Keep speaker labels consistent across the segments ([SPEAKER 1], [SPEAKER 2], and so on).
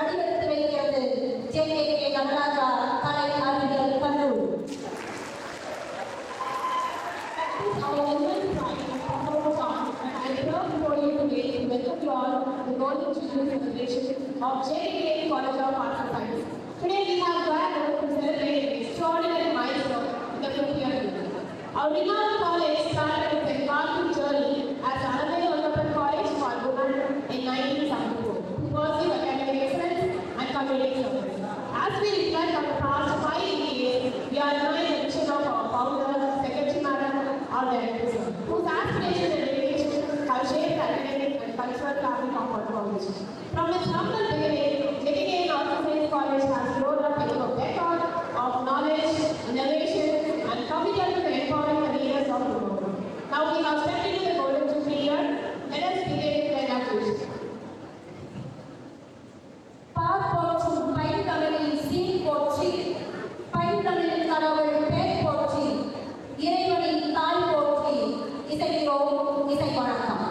[SPEAKER 1] வடிவெடுத்து வைக்கிறது JKK நடராஜா கலை அறிவியல் கல்லூரி.
[SPEAKER 2] Welcome you all to the Golden Jubilee celebration of JKK College of Arts and Science. Today we have gathered to celebrate an extraordinary milestone in the 50th year. Our renowned college started its embarking journey as Annamalai Olappan College for Women in 1974 to pursue academic excellence and community service. As we reflect on the past 5 decades, we are knowing the vision of our founder, Secretary Madam, our directors, whose aspirations and dedication have shaped the academic and cultural fabric of our college. From its humble beginning, JKK Arts and Science College has grown up into a record of knowledge, innovation, and committed to empowering the leaders of tomorrow. Now we have stepped into the Golden Jubilee year. Let us begin with the inauguration.
[SPEAKER 1] பார்ப்போற்றும் பைந்தமிழில் சீர் போற்றி, பைந்தமிழில் கடவுள் பேர் போற்றி, இறைவனின் தாய் போற்றி, இசைக்கிறோம் இசை வணக்கம்.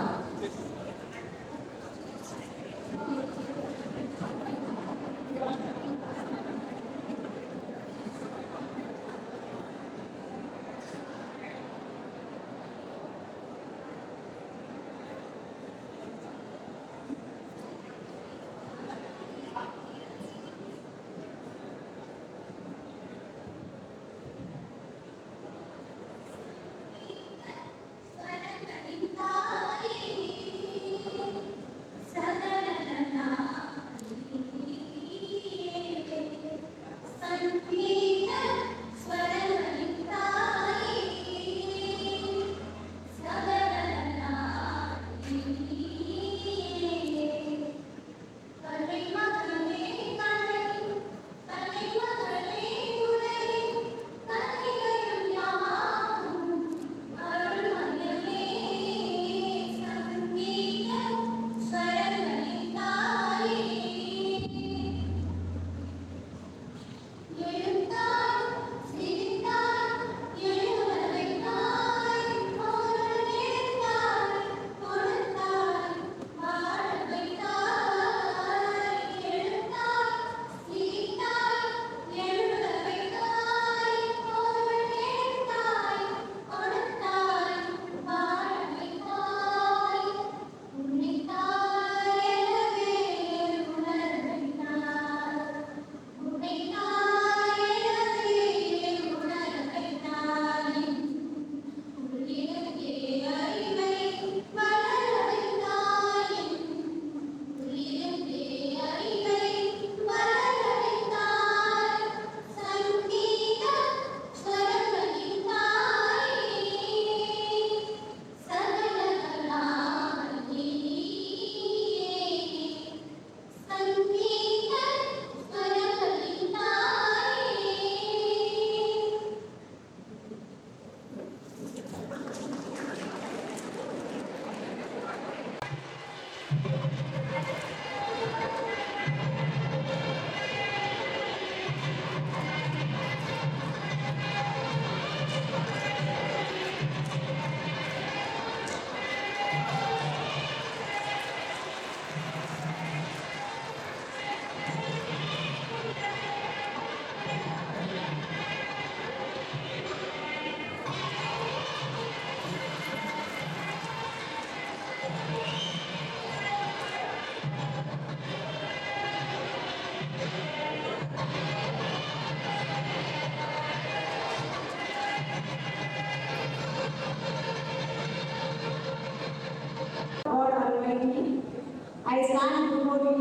[SPEAKER 3] I stand before you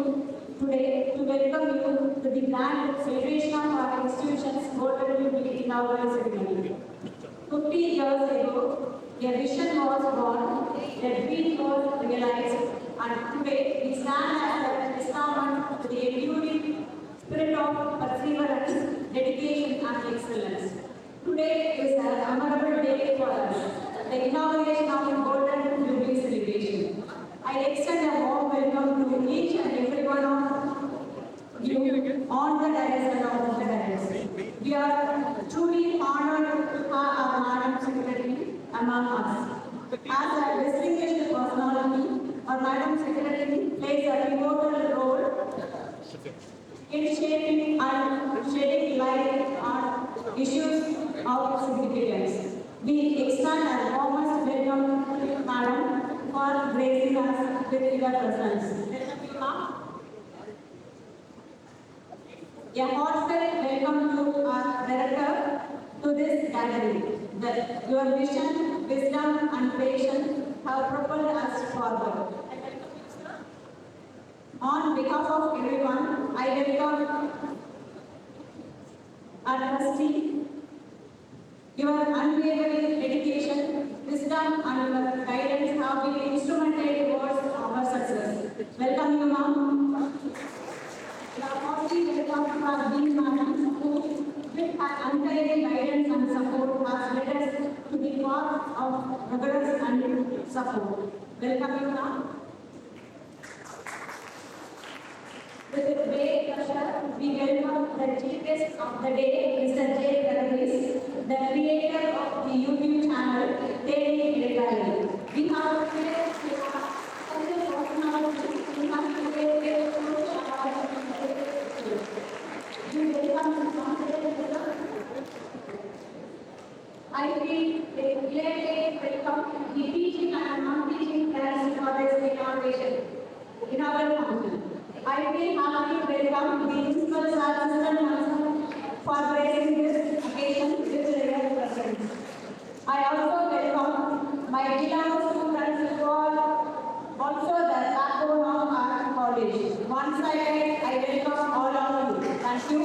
[SPEAKER 3] today to welcome you to the grand celebration of our institution's Golden Jubilee inaugural ceremony. 50 years ago, a vision was born, a dream was realized, and today we stand as a testament to the enduring spirit of perseverance, dedication, and excellence. Today is a memorable day for us, the inauguration of the Golden Jubilee celebration. I extend a warm welcome to each and every one of you on the dais and off the dais. We are truly honored to have our Madam Secretary among us. As a distinguished personality, our Madam Secretary plays a pivotal role in shaping and shedding light on issues of significance. We extend our warmest welcome to you, Madam, for gracing us with your presence. A heartfelt welcome to our director to this gathering. Your vision, wisdom, and patience have propelled us forward. On behalf of everyone, I welcome our trustee. Your unwavering dedication, wisdom, and your guidance have been instrumental towards our success. Welcome you, ma'am. We are heartily welcome to our Dean Madam, who, with her untiring guidance and support, has led us to be part of progress and support. Welcome you, ma'am. With great pleasure, we welcome the chief guest of the day, Mr. J. Garavis, the creator of the YouTube channel, Daily Electronic. We have today I feel elated welcome the teaching and non-teaching parents for this inaugural function. I feel happy to welcome the principal assistant for gracing this occasion with their presence. I also welcome my beloved students who are also the backbone of our college. Once again, I welcome all of you. Thank you.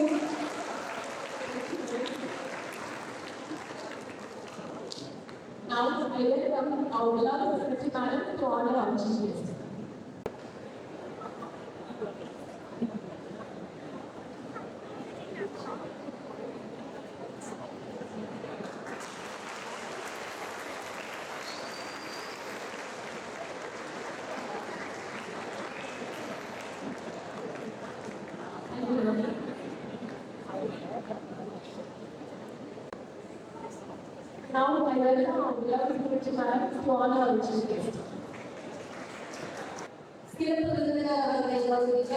[SPEAKER 2] Now, I welcome our beloved Secretary Madam to honor our chief guest. Now, I welcome our beloved Secretary Madam to honor our chief guest.
[SPEAKER 1] சிறப்பு விருந்தினர் அவர்களை கௌரவிக்க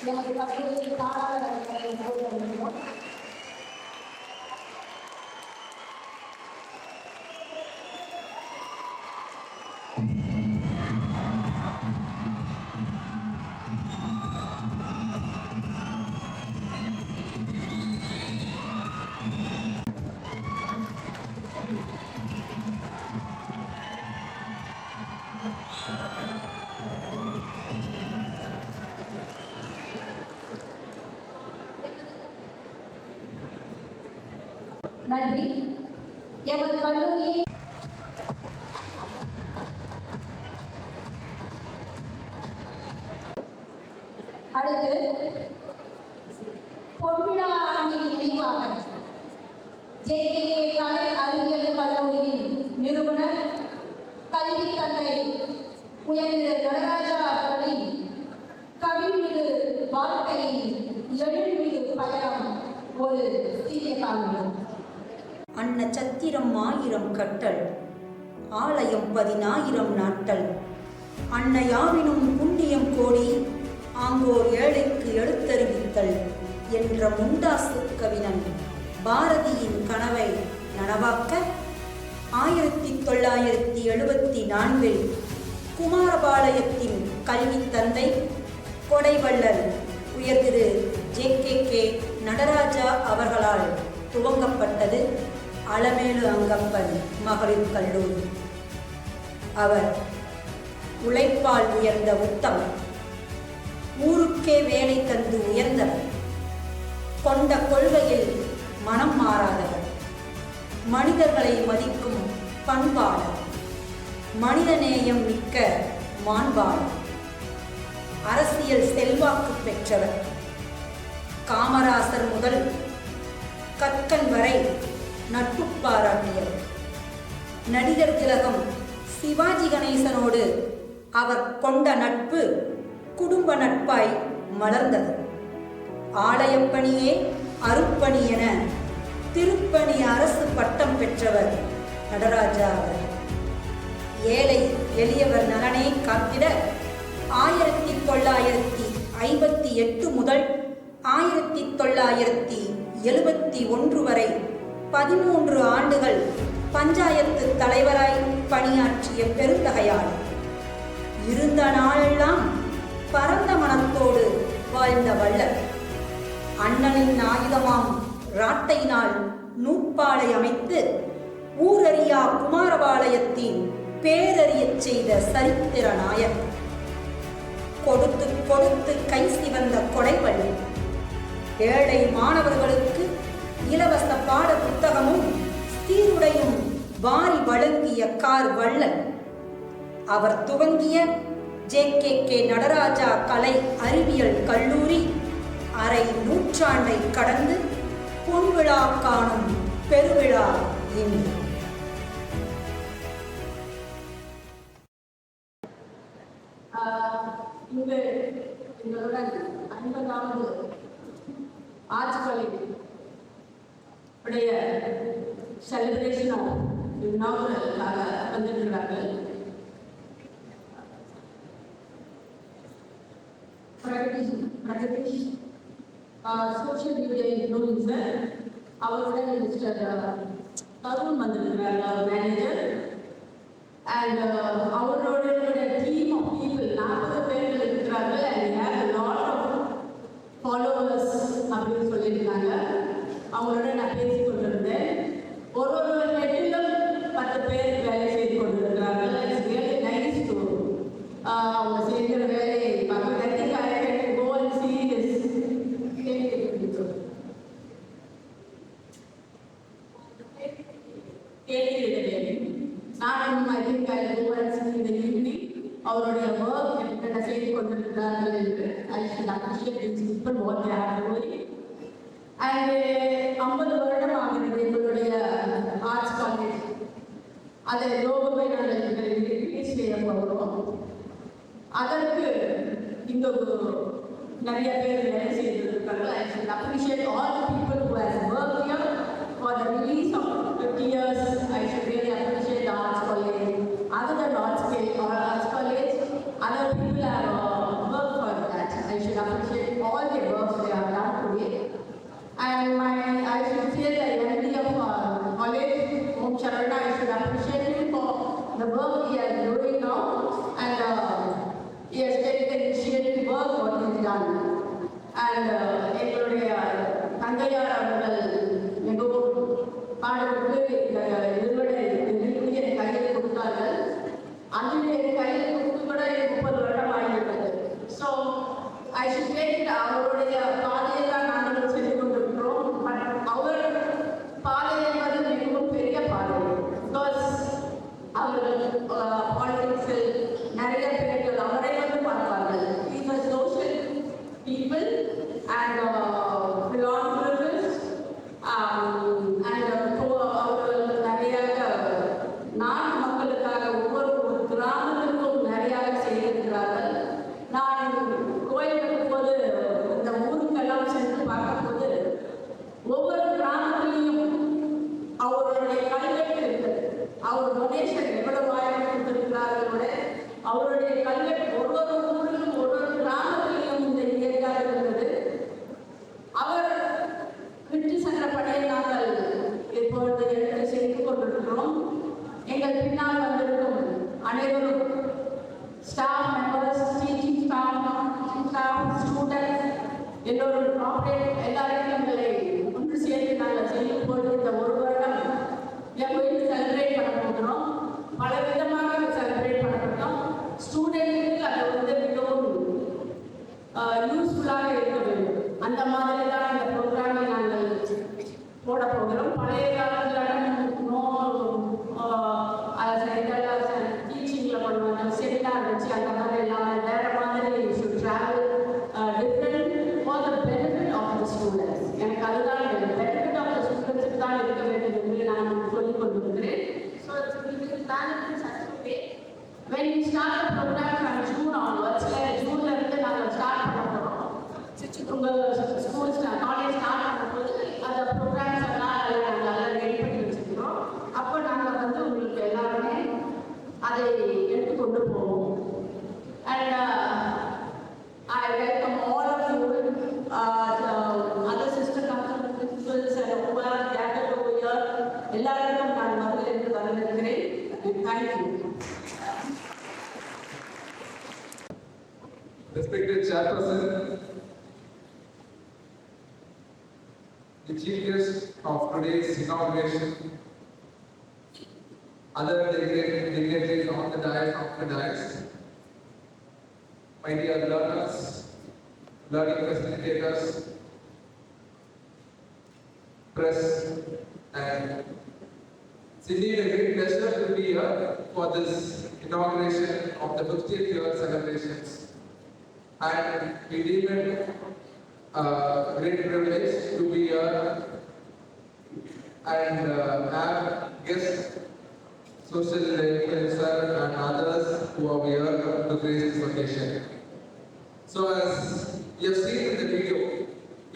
[SPEAKER 1] நமது கல்லூரியின் பாராளுமன்ற கௌரவிக்கிறோம். நன்றி. எமது கல்லூரி அடுத்து பொன்விழா ஆண்டின் நினைவாக JKK கலை அறிவியல் கல்லூரியின் நிறுவனர் கல்வி தந்தை உயர்ந்த நடராஜா அவர்களின் கவிமிகு வாழ்க்கையின் எழுமிகு பயணம் ஒரு சிறிய காலம்.
[SPEAKER 4] அன்ன சத்திரம் 1000 கட்டல், ஆலயம் 10000 நாட்டல், அன்னையாவினும் புண்ணியம் கோடி, ஆங்கோர் ஏழைக்கு எழுத்தறிவித்தல் என்ற முண்டாசு கவிஞன் பாரதியின் கனவை நனவாக்க 1974 குமாரபாளையத்தின் கல்வி தந்தை கொடைவள்ளல் உயர்திரு JKK நடராஜா அவர்களால் துவங்கப்பட்டது அலமேலு அங்கப்பன் மகளிர் கல்லூரி. அவர் உழைப்பால் உயர்ந்த உத்தமர், ஊருக்கே வேலை தந்து உயர்ந்தவர், கொண்ட கொள்கையில் மனம் மாறாதவர், மனிதர்களை மதிக்கும் பண்பாளர், மனிதநேயம் மிக்க மாண்பாளர், அரசியல் செல்வாக்கு பெற்றவர், காமராசர் முதல் கற்கன் வரை நட்பு பாராட்டியவர். நடிகர் திலகம் சிவாஜி கணேசனோடு அவர் கொண்ட நட்பு குடும்ப நட்பாய் மலர்ந்தது. ஆலயப்பணியே அருப்பணி என திருப்பணி அரசு பட்டம் பெற்றவர் நடராஜா அவர். ஏழை எளியவர் நலனை காத்திட 1958 முதல் 1971 வரை 13 ஆண்டுகள் பஞ்சாயத்து தலைவராய் பணியாற்றிய பெருந்தகையார் இருந்த நாளெல்லாம் பரந்த மனத்தோடு வாழ்ந்த வள்ளல். அண்ணனின் ஆயுதமாம் ராட்டையினால் நூற்பாலை அமைத்து ஊரறியா குமாரபாளையத்தின் பேரறியச் செய்த சரித்திர நாயர். கொடுத்து கொடுத்து கை சிவந்த கொடைவள்ளி. ஏழை மாணவர்களுக்கு இலவச பாட புத்தகமும் சீருடையும் வாரி வழங்கிய கார் வள்ளல். அவர் துவங்கிய JKK நடராஜா கலை அறிவியல் கல்லூரி அரை நூற்றாண்டை கடந்து பொன்விழா காணும் பெருவிழா இன்று.
[SPEAKER 2] இங்கு எங்களுடன் 50வது ஆர்ட்ஸ் காலேஜ் உடைய செலிப்ரேஷன் இனாகுரலுக்காக வந்திருக்கிறார்கள். பிரகதீஷ் சோஷியல் மீடியா இன்ஃப்ளூயன்சர் அவருடன் மிஸ்டர் தருண் வந்திருக்கிறார் மேனேஜர். அண்ட் அவரோட டீம் ஆஃப் பீப்புள் 40 பேர்கள் இருக்கிறார்கள். And have a lot of followers அப்படின்னு சொல்லியிருக்காங்க. அவங்களோட நான் பேசி கொண்டிருந்தேன். ஒரு ஹெட்டிலும் 10 பேர் வேலை செய்து கொண்டிருக்கிறார்கள். இட்ஸ் ரியலி நைஸ் டு அவங்க செய்கிற வேலையை பார்க்க. I think I can go and see this. நானும் I think I will go and see in the evening. அவருடைய ஒர்க் என்ன செய்து கொண்டிருக்கிறார்கள் என்று I should appreciate these people what they are doing. And 50 வருடம் ஆகிறது எங்களுடைய ஆர்ட்ஸ் காலேஜ். அதை லோகோவை நாங்கள் ரிலீஸ் செய்ய போகிறோம். அதற்கு இங்கு நிறைய பேர் வேலை செய்திருக்கிறார்கள். I should appreciate all the people who have worked here for the release of 50 years. I should really appreciate the arts college. Other than arts college, other people have worked for that. I should appreciate all the work they have done today. And I should say the MD of college, Om Sharana, I should appreciate him for the work he is doing now. And he has taken the initiative work what he has done. And எங்களுடைய தங்கையார் அவர்கள் மிகவும் பாடலுக்கு இதனுடைய கையில் கொடுத்தார்கள். அதனுடைய கையில் கொடுத்து கூட 30 வருடம் ஆகிவிட்டது. ஸோ ஐ ஷுட் டேக் அவருடைய பாதையை தான் நாங்கள் சென்று கொண்டிருக்கிறோம். பட் அவர் பாதை என்பது மிகவும் பெரிய பாதை. பிகாஸ் அவர்கள் பாலிடிக்ஸில் நிறைய பேர்கள் அவரை வந்து பார்ப்பார்கள். Is a social people and philanthropist and அவர்கள் நிறைய நாட்டு மக்களுக்காக ஒவ்வொரு கிராமத்திற்கும் நிறைய செய்திருக்கிறார்கள். நான் கோயிலுக்கு போது இந்த ஊருக்கெல்லாம் சென்று பார்க்கும்போது ஒவ்வொரு கிராமத்திலையும் அவருடைய கல்வெட்டு இருக்குது. அவர் டொனேஷன் எவ்வளவு ஆயிரம் கொடுத்திருக்கிறார்களோட அவருடைய கல்வெட்டு ஒவ்வொரு ஊரிலும் ஒவ்வொரு கிராமத்திலையும் இந்த ஏரியாவில் இருந்தது. அவர் விட்டு சென்ற படையை நாங்கள் இப்பொழுது எடுத்து செய்து கொண்டிருக்கிறோம். எங்கள் பின்னால் வந்திருக்கும் அனைவரும் staff members, teaching staff, students, எல்லோரும் கார்ப்பரேட் எல்லாரையும் எங்களை ஒன்று சேர்த்து நாங்கள் செய்யும் போது இந்த ஒரு வருடம் செலிப்ரேட் பண்ண போகிறோம். பல விதமாக செலிப்ரேட் பண்ண போகிறோம். ஸ்டூடெண்ட்டுக்கு அது வந்து மிகவும் யூஸ்ஃபுல்லாக இருக்க வேண்டும். அந்த மாதிரி தான் இந்த ப்ரோக்ராமை நாங்கள் போட போகிறோம். பழைய காலத்தில் டீச்சிங்கில் பண்ணுவாங்க, செமினார் வச்சு அந்த மாதிரி இல்லாமல் வேறு மாதிரி travel different for the benefit of the students. எனக்கு அதுதான் பெனிஃபிட் ஆஃப் த ஸ்டூடெண்ட்ஸுக்கு தான் இருக்க வேண்டும் என்று நான் சொல்லிக் கொண்டிருக்கிறேன். So when we start the program from June onwards, ஜூன்ல இருந்து நாங்கள் ஸ்டார்ட் பண்ண போகிறோம். உங்கள் ஸ்கூல் காலேஜ் ஸ்டார்ட் பண்ணும்போது அந்த ப்ரோக்ராம்ஸ் எல்லாம் நாங்கள் ரெடி பண்ணி வச்சுக்கிறோம். அப்போ நாங்கள் வந்து உங்களுக்கு எல்லாருமே அதை எடுத்துக்கொண்டு போவோம். அண்ட் I welcome all
[SPEAKER 3] எல்லாருக்கும் நான் மதுரையிலிருந்து வரவேற்கிறேன். Thank you.
[SPEAKER 5] Respected Chairperson, the Chief Guest of today's inauguration, other dignitaries on the dais, my dear learners, learning facilitators, press, and it's indeed a great pleasure to be here for this inauguration of the 50th year celebrations. And we deem it a great privilege to be here and have guests, social influencer and others who are here to grace this occasion. So as you have seen in the video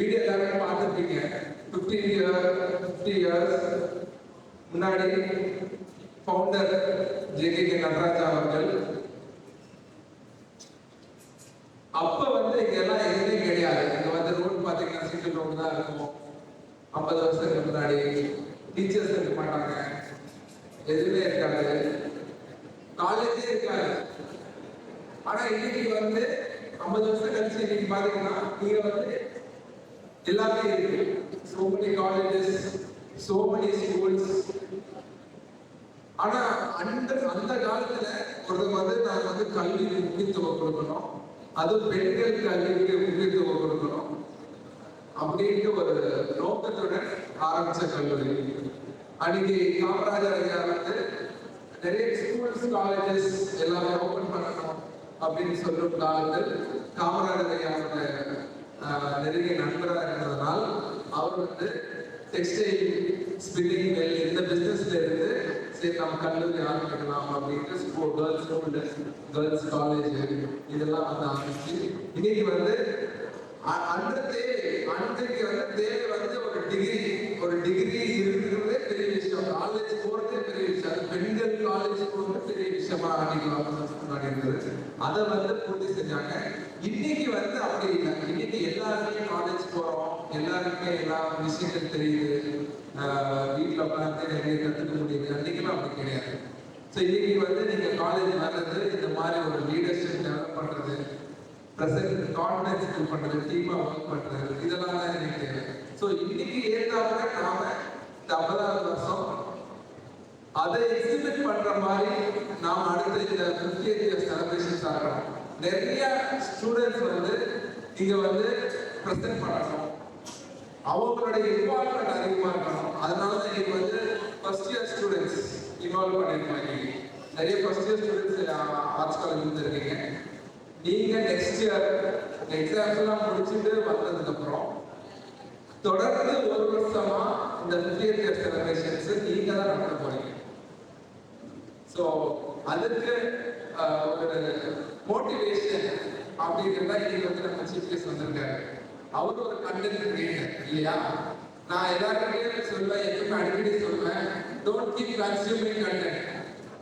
[SPEAKER 5] 11 பார்த்துருப்பீங்க. 50 years முன்னாடி founder JKK Nataraja அவர்கள் அப்ப இங்க எல்லாம் எதுவுமே கிடையாது. இங்க road பாத்தீங்கன்னா சிங்கிள் ரோடு தான் இருக்கும். 50 வருஷத்துக்கு முன்னாடி டீச்சர்ஸ் இருக்க மாட்டாங்க, எதுவுமே இருக்காது, காலேஜே இருக்காது. ஆனா இன்னைக்கு 50 வருஷம் கழிச்சு இன்னைக்கு பாத்தீங்கன்னா நீங்க எல்லாமே இருக்கு. So many colleges, so many schools. ஆனா அந்த காலத்துல ஒருத்தர் நான் கல்விக்கு முக்கியத்துவம் கொடுக்கணும், அது பெண்கள் கல்விக்கு முக்கியத்துவம் கொடுக்கணும் அப்படின்ட்டு ஒரு நோக்கத்துடன் ஆரம்பிச்ச கல்லூரி. அன்னைக்கு காமராஜர் ஐயா நிறைய ஸ்கூல்ஸ் காலேஜஸ் எல்லாமே ஓபன் பண்ணணும் அப்படின்னு சொல்லும் காலத்தில் காமராஜர் ஐயாவோட நெருங்கிய நண்பராக இருந்ததனால் அவர் டெக்ஸ்டைல் ஸ்பின்னிங் மில் இந்த பிசினஸ்ல இருந்து சரி நம்ம கல்லூரி ஆரம்பிக்கலாம் அப்படின்ட்டு கேர்ள்ஸ் ஸ்கூல், கேர்ள்ஸ் காலேஜ் இதெல்லாம் ஆரம்பிச்சு இன்னைக்கு அன்றைக்கு தேவை ஒரு டிகிரி இருக்கிறதே பெரிய விஷயம், காலேஜ் போறதே பெரிய விஷயம், அது பெண்கள் காலேஜ் போறது பெரிய விஷயமா அன்னைக்கு இருந்தது. அதை பூர்த்தி செஞ்சாங்க. இன்னைக்கு அப்படி இல்லை. இன்னைக்கு எல்லாருமே காலேஜ் போறோம், எல்லாருமே எல்லா விஷயங்கள் தெரியுது, வீட்டுல உட்காந்து நிறைய கத்துக்க முடியுது. அன்னைக்கெல்லாம் அப்படி கிடையாது. ஸோ இன்னைக்கு நீங்க காலேஜ் வர்றது, இந்த மாதிரி ஒரு லீடர்ஷிப் டெவலப் பண்றது, பிரசன்ட் கான்ஃபிடன்ஸ் பில்ட் பண்றது, டீமா ஒர்க் பண்றது, இதெல்லாம் தான் எனக்கு தேவை. ஸோ இன்னைக்கு ஏற்றாப்புல நாம இந்த 50வது வருஷம் அதை எக்ஸிபிட் பண்ற மாதிரி நாம அடுத்த இந்த 50th year செலிப்ரேஷன்ஸ் ஆகணும். நிறைய ஸ்டூடெண்ட்ஸ் இங்க பிரசன்ட் பண்ணணும், அவங்களுடைய இன்வால்வ்மெண்ட் அதிகமா இருக்கணும். அதனாலதான் இன்னைக்கு ஃபர்ஸ்ட் இயர் ஸ்டூடெண்ட்ஸ் இன்வால்வ் பண்ணிருக்காங்க. நிறைய first year students arts college இருக்கீங்க. நீங்க நெக்ஸ்ட் இயர் எக்ஸாம்ஸ் எல்லாம் முடிச்சுட்டு வந்ததுக்கு அப்புறம் தொடர்ந்து ஒரு வருஷமா இந்த 50th year செலிப்ரேஷன்ஸ் நீங்க தான் நடத்த போறீங்க. ஸோ அதுக்கு ஒரு மோட்டிவேஷன் அப்படிங்கிறதா இன்னைக்கு நம்ம சீஃப் கெஸ்ட் வந்திருக்காரு. அவரு ஒரு கண்டென்ட் கிரியேட்டர் இல்லையா? நான் எல்லாருமே சொல்லுவேன், எப்பவுமே அடிக்கடி சொல்லுவேன், don't keep consuming content,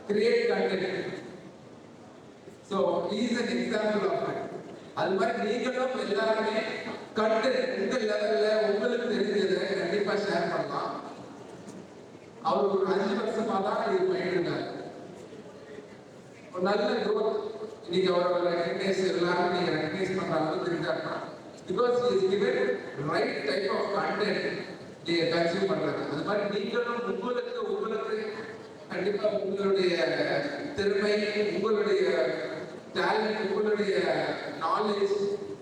[SPEAKER 5] create content. So is an example of it. அது மாதிரி நீங்களும் எல்லாருமே கண்டென்ட் உங்க லெவல்ல உங்களுக்கு தெரிஞ்சதை கண்டிப்பா ஷேர் பண்ணலாம். அவர் ஒரு 5 வருஷமா தான் இது பண்ணிட்டு இருக்காரு. ஒரு நல்ல growth. இன்னைக்கு அவரோட ரெகக்னைஸ் எல்லாரும் நீங்க ரெகக்னைஸ் பண்ற அளவுக்கு இருக்காருன்னா because he is given right type of content நீங்க கன்சியூம் பண்றது. அது மாதிரி நீங்களும் உங்களுக்கு கண்டிப்பா உங்களுடைய திறமை, உங்களுடைய டேலண்ட், உங்களுடைய நாலேஜ்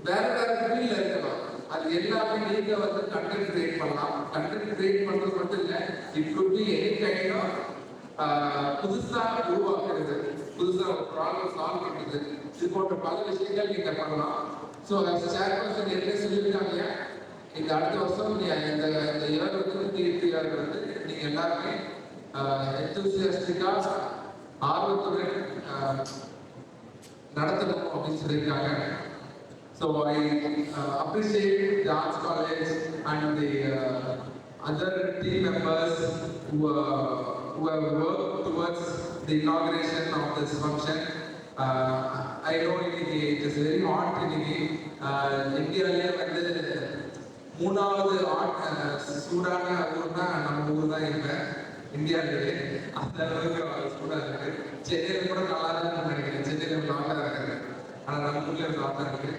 [SPEAKER 5] வேற ஃபீல்ட்ல இருக்கலாம். அது எல்லாமே நீங்க கண்டென்ட் கிரியேட் பண்ணலாம். கண்டென்ட் கிரியேட் பண்றது மட்டும் இல்ல, it could be any kind of புதுசா உருவாக்குறது, புதுசா ஒரு ப்ராப்ளம் சால்வ் பண்றது, இது போன்ற பல விஷயங்கள் நீங்க பண்ணலாம். ஸோ சேர்பர்சன் என்ன சொல்லியிருக்காங்க, இந்த அடுத்த வருஷம் இந்த இயர் 50th year நீங்க எல்லாருமே எந்தூசியாஸ்டிக்கா ஆர்வத்துடன் நடத்தணும் அப்படின்னு சொல்லியிருக்காங்க. So I appreciate the arts college and the other team members who have worked towards the inauguration of this function. I know it is very hot இன்னைக்கு இந்தியாவிலே மூணாவது சூடான ஊர்னா நம்ம ஊர் தான். இப்போ இந்தியாவிலேயே. அந்த அளவுக்கு சூடாக இருக்கு. சென்னையில் கூட நல்லா இருக்குன்னு நினைக்கிறேன். சென்னையில் லாக்காக இருக்கு, ஆனால் நம்ம ஊர்லேயும் லாக்காக இருக்கு.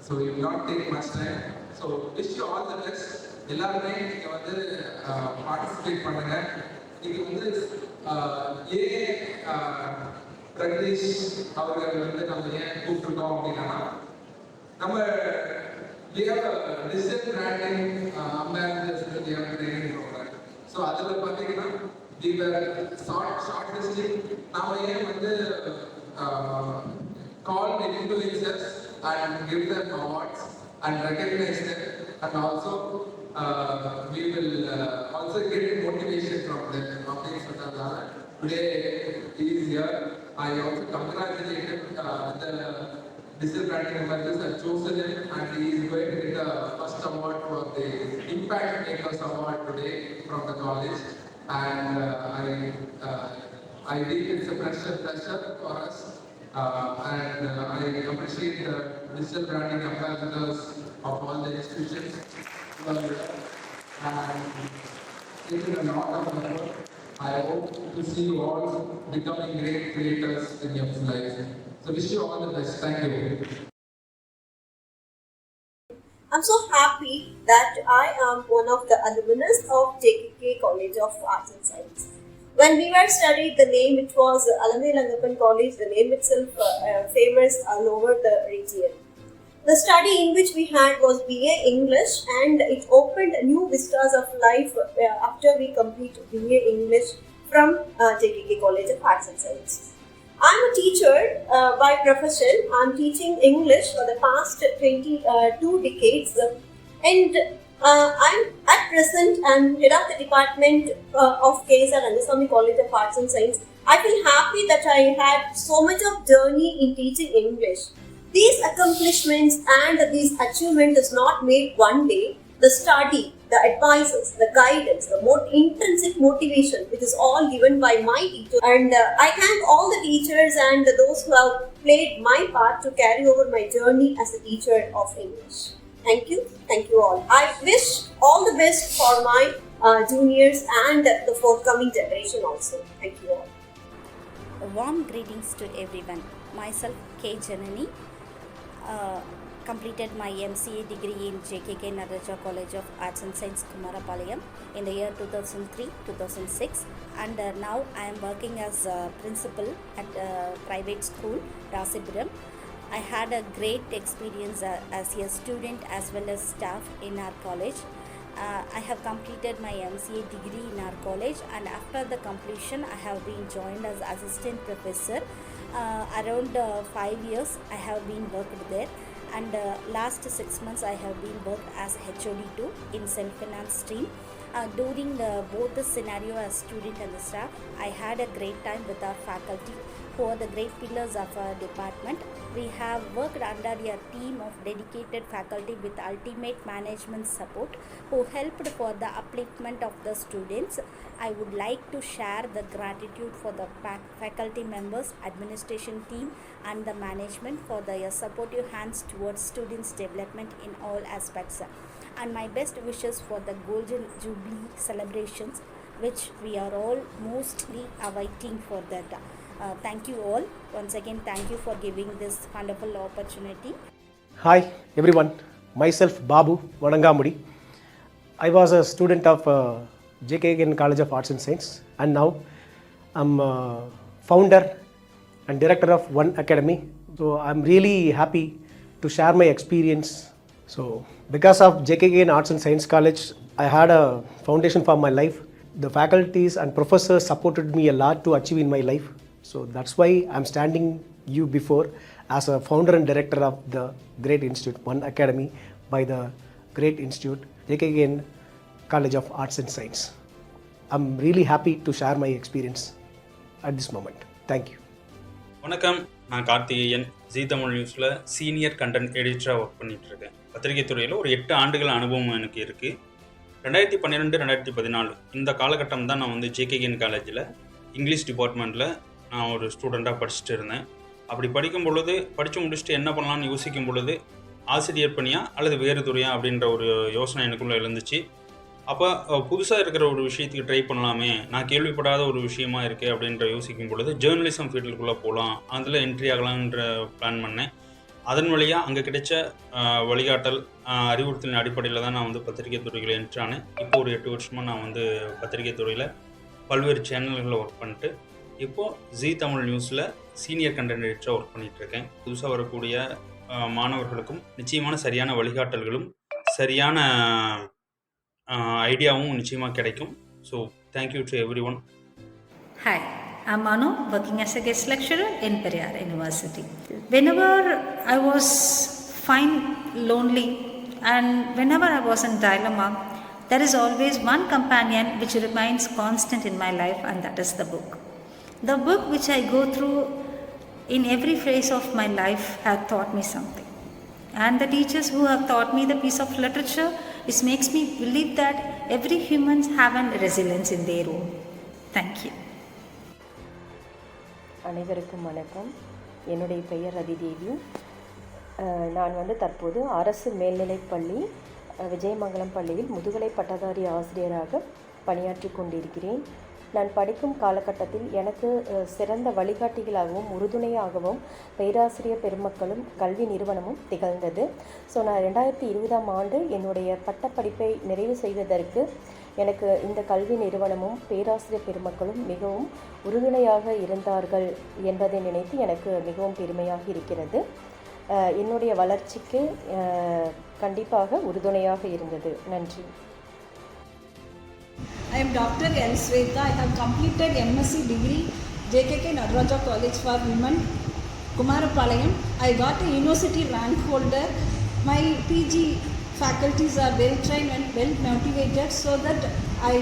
[SPEAKER 5] So you not take much time. So wish you all the best. எல்லாருமே நீங்கள் வந்து பார்ட்டிசிபேட் பண்ணுங்க. நீங்கள் வந்து பிரகதீஷ் அவர்கள் வந்து நம்ம ஏன் கூப்பிட்டுருக்கோம் அப்படின்னா, நம்ம digital branding ambassadors training program. So அதில் பார்த்தீங்கன்னா ஷார்ட் லிஸ்டிங் நாம ஏன் வந்து call the influencers and give them awards and recognize them, and also we will also get motivation from them. Today he is here. I also congratulated the digital branding members have chosen him, and he is going to get a first award for the Impact Makers Award today from the college. And I think it's a pleasure for us. And I appreciate the digital branding ambassadors of all the institutions. And it is a lot of effort. I hope to see you all becoming great creators in your life. So wish you all the best. Thank you.
[SPEAKER 6] I'm so happy that I am one of the alumnus of JKK College of Arts and Science. When we were studied, the name it was Alamai Langappan College, the name itself famous all over the region. The study in which we had was BA English, and it opened new vistas of life after we complete BA English from JKK College of Arts and Science. I'm a teacher by profession. I'm teaching English for the past 22 decades, and I'm at present head of the department of KSR Rangaswamy College of Arts and Science. I feel happy that I had so much of journey in teaching English. These accomplishments and these achievements is not made one day. The study, the advices, the guidance, the more intrinsic motivation, it is all given by my teacher. And I thank all the teachers and those who have played my part to carry over my journey as a teacher of English. Thank you all. I wish all the best for my juniors and the forthcoming generation also. Thank you all.
[SPEAKER 7] Warm greetings to everyone. Myself K. Janani. Completed my MCA degree in JKK Nataraja College of Arts and Science, Kumarapalayam in the year 2003-2006, and now I am working as a principal at a private school, Rasipuram. I had a great experience as a student as well as staff in our college. I have completed my MCA degree in our college, and after the completion I have been joined as assistant professor. Around 5 years I have been worked there, and last 6 months I have been worked as HOD too in self-finance stream. During both the scenario as student and the staff, I had a great time with our faculty who are the great pillars of our department. We have worked under a team of dedicated faculty with ultimate management support who helped for the upliftment of the students. I would like to share the gratitude for the faculty members, administration team and the management for their supportive hands towards students' development in all aspects. And my best wishes for the Golden Jubilee celebrations, which we are all mostly awaiting for that. Thank you all. Once again, thank you for giving this wonderful opportunity.
[SPEAKER 8] Hi everyone, myself Babu Vanangamudi. I was a student of JKK College of Arts and Science, and now I'm founder and director of One Academy. So I'm really happy to share my experience. So because of JKK Arts and Science College, I had a foundation for my life. The faculties and professors supported me a lot to achieve in my life. So that's why I'm standing you before as a founder and director of the great institute, One Academy, by the great institute, JKK College of Arts and Science. I'm really happy to share my experience at this moment. Thank you.
[SPEAKER 9] வணக்கம், நான் கார்த்திகேயன். ஜீ தமிழ் நியூஸில் senior content எடிட்டராக work பண்ணிகிட்ருக்கேன். பத்திரிகை துறையில் ஒரு 8 ஆண்டுகள் அனுபவம் எனக்கு இருக்குது. 2012-2014 இந்த காலகட்டம் தான் நான் வந்து JKK காலேஜில் இங்கிலீஷ் டிபார்ட்மெண்ட்டில் நான் ஒரு ஸ்டூடெண்ட்டாக படிச்சுட்டு இருந்தேன். அப்படி படிக்கும் பொழுது படித்து முடிச்சுட்டு என்ன பண்ணலான்னு யோசிக்கும் பொழுது ஆசிரியர் பணியா அல்லது வேறு துறையா அப்படின்ற ஒரு யோசனை எனக்குள்ளே எழுந்துச்சு. அப்போ புதுசாக இருக்கிற ஒரு விஷயத்துக்கு ட்ரை பண்ணலாமே, நான் கேள்விப்படாத ஒரு விஷயமா இருக்குது அப்படின்ற யோசிக்கும் பொழுது ஜேர்னலிசம் ஃபீல்டுக்குள்ளே போகலாம், அதில் என்ட்ரி ஆகலான்ற பிளான் பண்ணேன். அதன் வழியாக அங்கே கிடைச்ச வழிகாட்டல் அறிவுறுத்தலின் அடிப்படையில் தான் நான் வந்து பத்திரிகை துறையில் என்ட்ரி ஆனேன். இப்போ ஒரு 8 வருஷமாக நான் வந்து பத்திரிகை துறையில் பல்வேறு சேனல்களில் ஒர்க் பண்ணிட்டு இப்போது ஜீ தமிழ் நியூஸில் சீனியர் கண்டென்ட் எடிட்டராக ஒர்க் பண்ணிகிட்ருக்கேன். புதுசாக வரக்கூடிய மாணவர்களுக்கும் நிச்சயமான சரியான வழிகாட்டல்களும் சரியான ஐடியாவும் நிச்சயமாக கிடைக்கும். So thank you to every one.
[SPEAKER 10] Hi, I'm Manu, working as a guest lecturer in Periyar University. Whenever I was fine lonely and whenever I was in dilemma, there is always one companion which remains constant in my life, and that is the book. The book which I go through in every phase of my life have taught me something. And the teachers who have taught me the piece of literature, it makes me believe that every human have a resilience in their own. Thank you.
[SPEAKER 11] அனைவருக்கும் வணக்கம். என்னுடைய பெயர் ரதிதேவி. நான் வந்து தற்போது அரசு மேல்நிலைப்பள்ளி விஜயமங்கலம் பள்ளியில் முதுகலை பட்டதாரி ஆசிரியராக பணியாற்றி கொண்டிருக்கிறேன். நான் படிக்கும் காலகட்டத்தில் எனக்கு சிறந்த வழிகாட்டிகளாகவும் உறுதுணையாகவும் பேராசிரியர் பெருமக்களும் கல்வி நிறுவனமும் திகழ்ந்தது. ஸோ நான் 2020ஆம் ஆண்டு என்னுடைய பட்டப்படிப்பை நிறைவு செய்வதற்கு எனக்கு இந்த கல்வி நிறுவனமும் பேராசிரியர் பெருமக்களும் மிகவும் உறுதுணையாக இருந்தார்கள் என்பதை நினைத்து எனக்கு மிகவும் பெருமையாக இருக்கிறது. என்னுடைய வளர்ச்சிக்கு கண்டிப்பாக உறுதுணையாக இருந்தது. நன்றி.
[SPEAKER 12] I am Dr. N. Sweta. I have completed MSc degree JKK Nataraja College for Women, Kumarapalayam. I got a university rank holder. My PG faculties are well trained and well motivated, so that I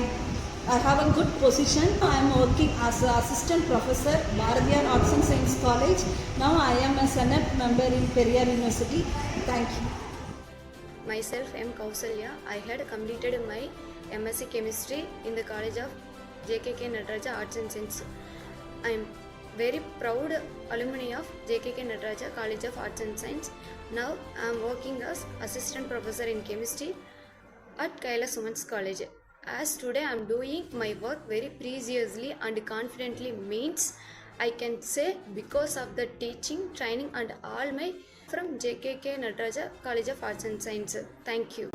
[SPEAKER 12] have a good position. I am working as an assistant professor, Bharatiyar Arts and Science College. Now I am a Senate member in Periyar University. Thank you.
[SPEAKER 13] Myself, M. Kausalya. I had completed my MSc Chemistry in the College of JKK Nataraja Arts and Science. I am very proud alumni of JKK Nataraja College of Arts and Science. Now I am working as assistant professor in chemistry at Kailas Women's College. As today I am doing my work very preciously and confidently, means I can say because of the teaching, training and all my from JKK Nataraja College of Arts and Science. Thank you.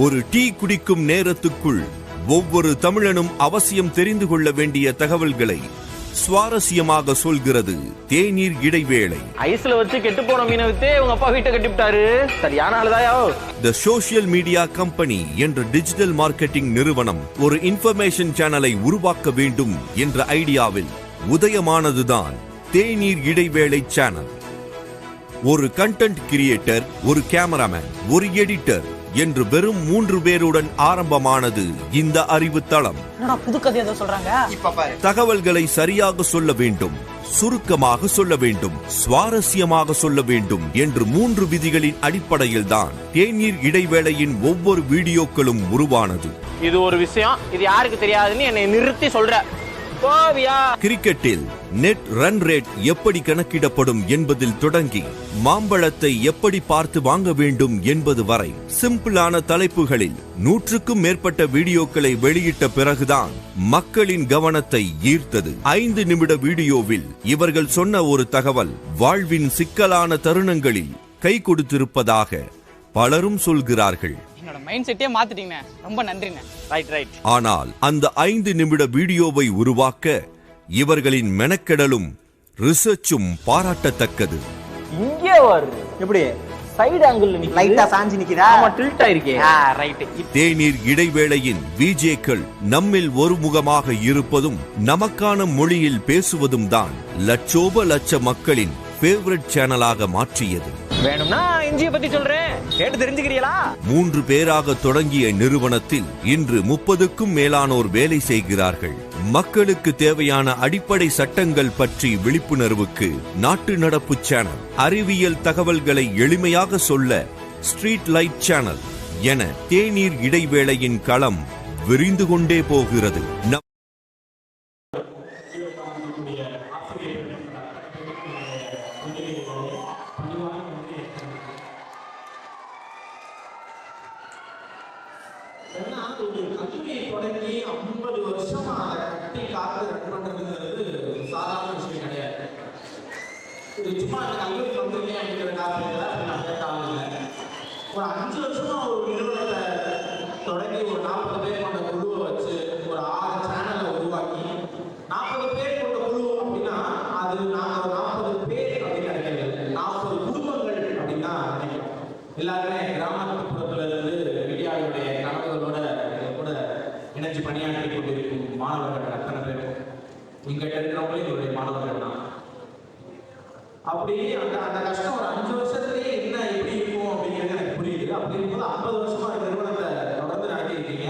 [SPEAKER 14] ஒரு tea குடிக்கும் நேரத்துக்குள் ஒவ்வொரு தமிழனும் அவசியம் தெரிந்து கொள்ள வேண்டிய தகவல்களை சுவாரஸ்யமாக சொல்கிறது தேநீர் இடைவேளை.
[SPEAKER 15] ஐஸ்ல வச்சு கெட்டு போன மீனை வித்து உங்க அப்பா வீட்டை கட்டிவிட்டாரு. சரியான ஆளுதாயோ.
[SPEAKER 14] தி சோஷியல் மீடியா கம்பெனி என்ற டிஜிட்டல் மார்க்கெட்டிங் நிறுவனம் ஒரு இன்ஃபர்மேஷன் சேனலை உருவாக்க வேண்டும் என்ற ஐடியாவில் உதயமானதுதான் தேநீர் இடைவேளை சேனல். ஒரு கண்டென்ட் கிரியேட்டர், ஒரு கேமராமேன், ஒரு எடிட்டர் என்று வெறும் 3 பேருடன் ஆரம்பமானது இந்த அறிவுத்தளம்.
[SPEAKER 15] புது கதை ஏதோ சொல்றாங்க.
[SPEAKER 14] தகவல்களை சரியாக சொல்ல வேண்டும், சுருக்கமாக சொல்ல வேண்டும், சுவாரஸ்யமாக சொல்ல வேண்டும் என்று 3 விதிகளின் அடிப்படையில்தான் தேநீர் இடைவேளையின் ஒவ்வொரு வீடியோக்களும் உருவானது.
[SPEAKER 15] இது ஒரு விஷயம், இது யாருக்கு தெரியாதுன்னு என்னை நிறுத்தி சொல்ற.
[SPEAKER 14] கிரிக்கெட்டில் நெட் ரன் ரேட் எப்படி கணக்கிடப்படும் என்பதில் தொடங்கி மாம்பழத்தை எப்படி பார்த்து வாங்க வேண்டும் என்பது வரை சிம்பிளான தலைப்புகளில் 100க்கும் மேற்பட்ட வீடியோக்களை வெளியிட்ட பிறகுதான் மக்களின் கவனத்தை ஈர்த்தது. 5 நிமிட வீடியோவில் இவர்கள் சொன்ன ஒரு தகவல் வாழ்வின் சிக்கலான தருணங்களில் கை கொடுத்திருப்பதாக பலரும் சொல்கிறார்கள்.
[SPEAKER 15] என்னோட மைண்ட் செட்டே மாத்திட்டீங்க, ரொம்ப நன்றிங்க. ரைட்.
[SPEAKER 14] ஆனால் அந்த 5 நிமிட வீடியோவை உருவாக்க இவர்களின் மெனக்கெடலும் ரிசர்ச்சும் பாராட்டத்தக்கது.
[SPEAKER 15] இங்கே வருது எப்படி சைடு ஆங்கிள் லைட்டா சாஞ்சி நிக்குதா? ஆமா, டில்ட் ஆயிருக்கே. ரைட்.
[SPEAKER 14] தேநீர் இடைவேளையின் விஜேக்கள் நம்மில் ஒருமுகமாக இருப்பதும் நமக்கான மொழியில் பேசுவதும் தான் லட்சோப லட்ச மக்களின் ஃபேவரட் சேனலாக மாற்றியது.
[SPEAKER 15] வேணும்னா இஞ்சியை பத்தி சொல்றேன், கேட்டு தெரிஞ்சுக்கிறீங்களா?
[SPEAKER 14] 3 பேராக தொடங்கிய நிறுவனத்தில் இன்று 30க்கும் மேலானோர் வேலை செய்கிறார்கள். மக்களுக்கு தேவையான அடிப்படை சட்டங்கள் பற்றி விழிப்புணர்வுக்கு நாட்டு நடப்பு சேனல், அறிவியல் தகவல்களை எளிமையாக சொல்ல ஸ்ட்ரீட் லைட் சேனல் என தேநீர் இடைவேளையின் களம் விரிந்து கொண்டே போகிறது.
[SPEAKER 16] தொடங்கி 50 வருஷமா அதை கட்டி காத்து ரன் பண்றதுங்கிறது சாதாரண விஷயம் கிடையாது. இது சும்மா அந்த கல்லூரி வந்துருங்க அப்படிங்கிற காரணம் இல்லை. ஒரு 5 வருஷமா ஒரு நிறுவனத்தை தொடங்கி ஒரு 40 பேர் கொண்ட குழுவை வச்சு ஒரு 6 சேனலை உருவாக்கி 40 பேர் கொண்ட குழு அப்படின்னா அது நாங்கள் 40 பேர் அப்படின்னு நினைக்கிறது, 40 குடும்பங்கள் அப்படின்னு தான் நினைக்கிறோம். எல்லாருமே கிராமப்புறத்துல இருந்து மீடியாவுடைய கனவுகளோட கூட இணைஞ்சு பணியாற்றி கொண்டிருக்கும் மாணவர்கள் அத்தனை பேரும் இங்கிட்ட இருக்கிறவங்களே என்னுடைய மாணவர்கள் தான். அப்படி அந்த கஷ்டம் ஒரு 5 வருஷத்துலேயே என்ன எப்படி இருக்கும் அப்படிங்கிறது எனக்கு புரியுது. அப்படி இருக்கும்போது 50 வருஷமா இந்த நிறுவனத்தை தொடர்ந்து நடத்தி இருக்கீங்க.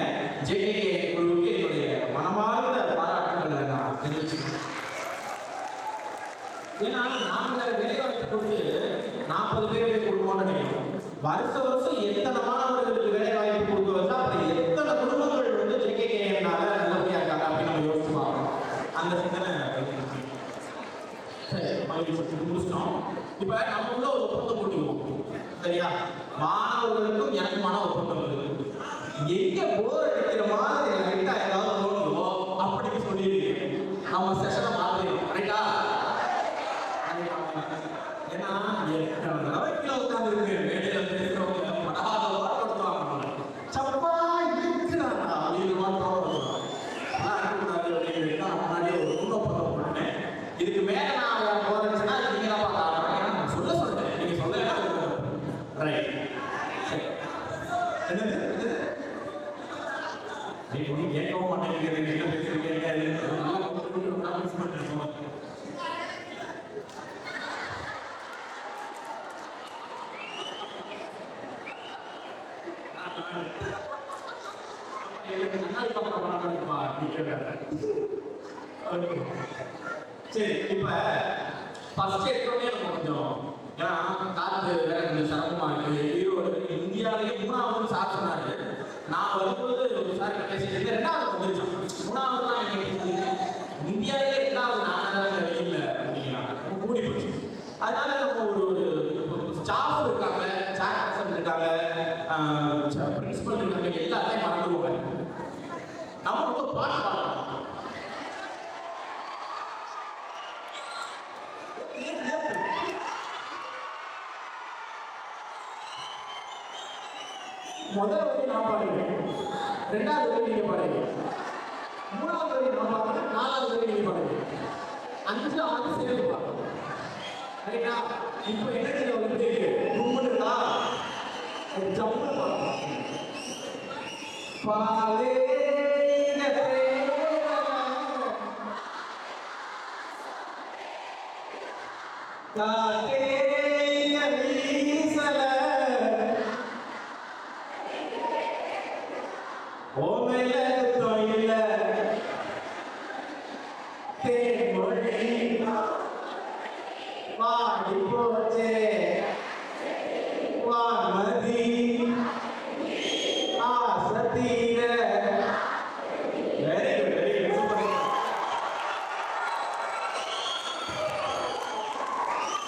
[SPEAKER 16] ஜேகேகே குழுவுக்கு என்னுடைய மனமார்ந்த பாராட்டுகளை நான் தெரிவிச்சுக்கிறேன். ஏன்னா நாங்கள் வேலைவாய்ப்பு கொடுத்து 40 பேருக்கு கொடுப்போம்னு நினைக்கிறோம். வருஷம் எத்தனை மாணவர்களுக்கு வேலை வாய்ப்பு கொடுக்க வச்சா அப்படி எத்தனை குடும்பங்கள் வந்து ஜேகேகேனால நல்லபடியா இருக்காங்க அப்படின்னு நம்ம யோசிச்சு பார்க்கணும். அந்த சிந்தனை முடிச்சிட்டோம். இப்ப நம்ம உள்ள ஒரு ஒப்பந்தம் போட்டுக்குவோம், சரியா? மாணவர்களுக்கும் எனக்குமான ஒப்பந்தம் இருக்கு. எங்க போர் அடிக்கிற மாதிரி ரைட்டா ஏதாவது தோணுதோ அப்படின்னு சொல்லி நம்ம செஷனை மாத்திடுவோம், ரைட்டா? ஏன்னா கீழே உட்கார்ந்து இருக்கு மேடையில பேசுறவங்க படாத வார்த்தை சப்பா இருக்கிறாங்க அப்படின்னு மாத்திரம் முன்னாடியே ஒரு முன்னொப்பந்தம் போட்டேன். இதுக்கு மேல நான் போறேன்னா நீங்க தான் பார்த்தாங்க. ஏன்னா நான் சொல்றேன், நீங்க சொல்லலாம். ரைட். என்னது நீங்க கேட்கவும் மாட்டேங்கிறீங்க, என்ன பேசுறீங்க? சரி, இப்ப ஃபர்ஸ்ட் எடுத்தோடனே நம்ம கொஞ்சம் ஏன்னா காத்து வேற கொஞ்சம் சிரமமா இருக்கு. ஈரோடு இந்தியாவிலேயே 3வது சார் சொன்னாரு. நான் வரும்போது ஒரு சார் பேசிட்டு 2வது வந்துருச்சோம். 3வது இந்தியாவிலேயே 2வது நாங்கள் வெளியில அப்படிங்கிறாங்க, கூடி போச்சு. அதனால நம்ம ஒரு ஸ்டாஃப் இருக்காங்க, சேர்பர்சன் இருக்காங்க, பிரின்சிபல் இருக்காங்க, எல்லாத்தையும் மறந்துடுவாங்க. நம்ம ஒரு பாட்டு பாடலாம். முதல் வரி நான் பாடுவேன், 2வது வரி நீங்க பாடுங்க, 3வது வரி நான் பாடுவேன், 4வது வரி நீங்க பாடுங்க, 5 6 சேர்ந்து பாடுங்க, ரைட்டா? இப்போ என்ன வந்து கும்பிடுறா ஜம்மு பாலே காட்டே வீசல ஓமையில தொழில தேன்மொழி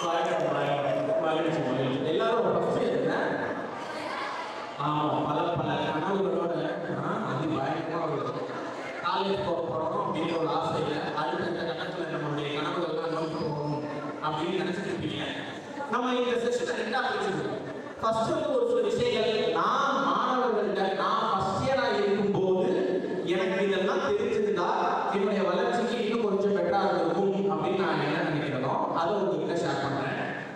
[SPEAKER 16] மகிழ்ச்சி மகிழ்ச்சி. எல்லாரும் ஃபர்ஸ்ட் என்ன? ஆமாம், பல பல கனவுகளோட அது பயங்கரமாக வருது. காலேஜ் போக போகிறோம் அப்படிங்கிற ஒரு ஆசையில் அடுத்த கட்டத்தில் நம்மளுடைய கனவுகள்லாம் நோக்கி போகணும் அப்படின்னு நினச்சிட்டு இருப்பீங்க. நம்ம இந்த செஷனை ரெண்டாக பிரிச்சுருக்கோம். ஃபர்ஸ்ட் வந்து ஒரு சில விஷயங்கள் நான் மாணவர்கள்ட்ட நான் ஃபர்ஸ்ட் இயராக இருக்கும்போது எனக்கு இதெல்லாம் தெரிஞ்சிருந்தா என்னுடைய வளர்ச்சிக்கு இன்னும் கொஞ்சம் பெட்டராக இருக்கும் அப்படின்னு நான் என்ன நினைக்கிறதோ அதை உங்ககிட்ட ஷேர் பண்ணுறேன்.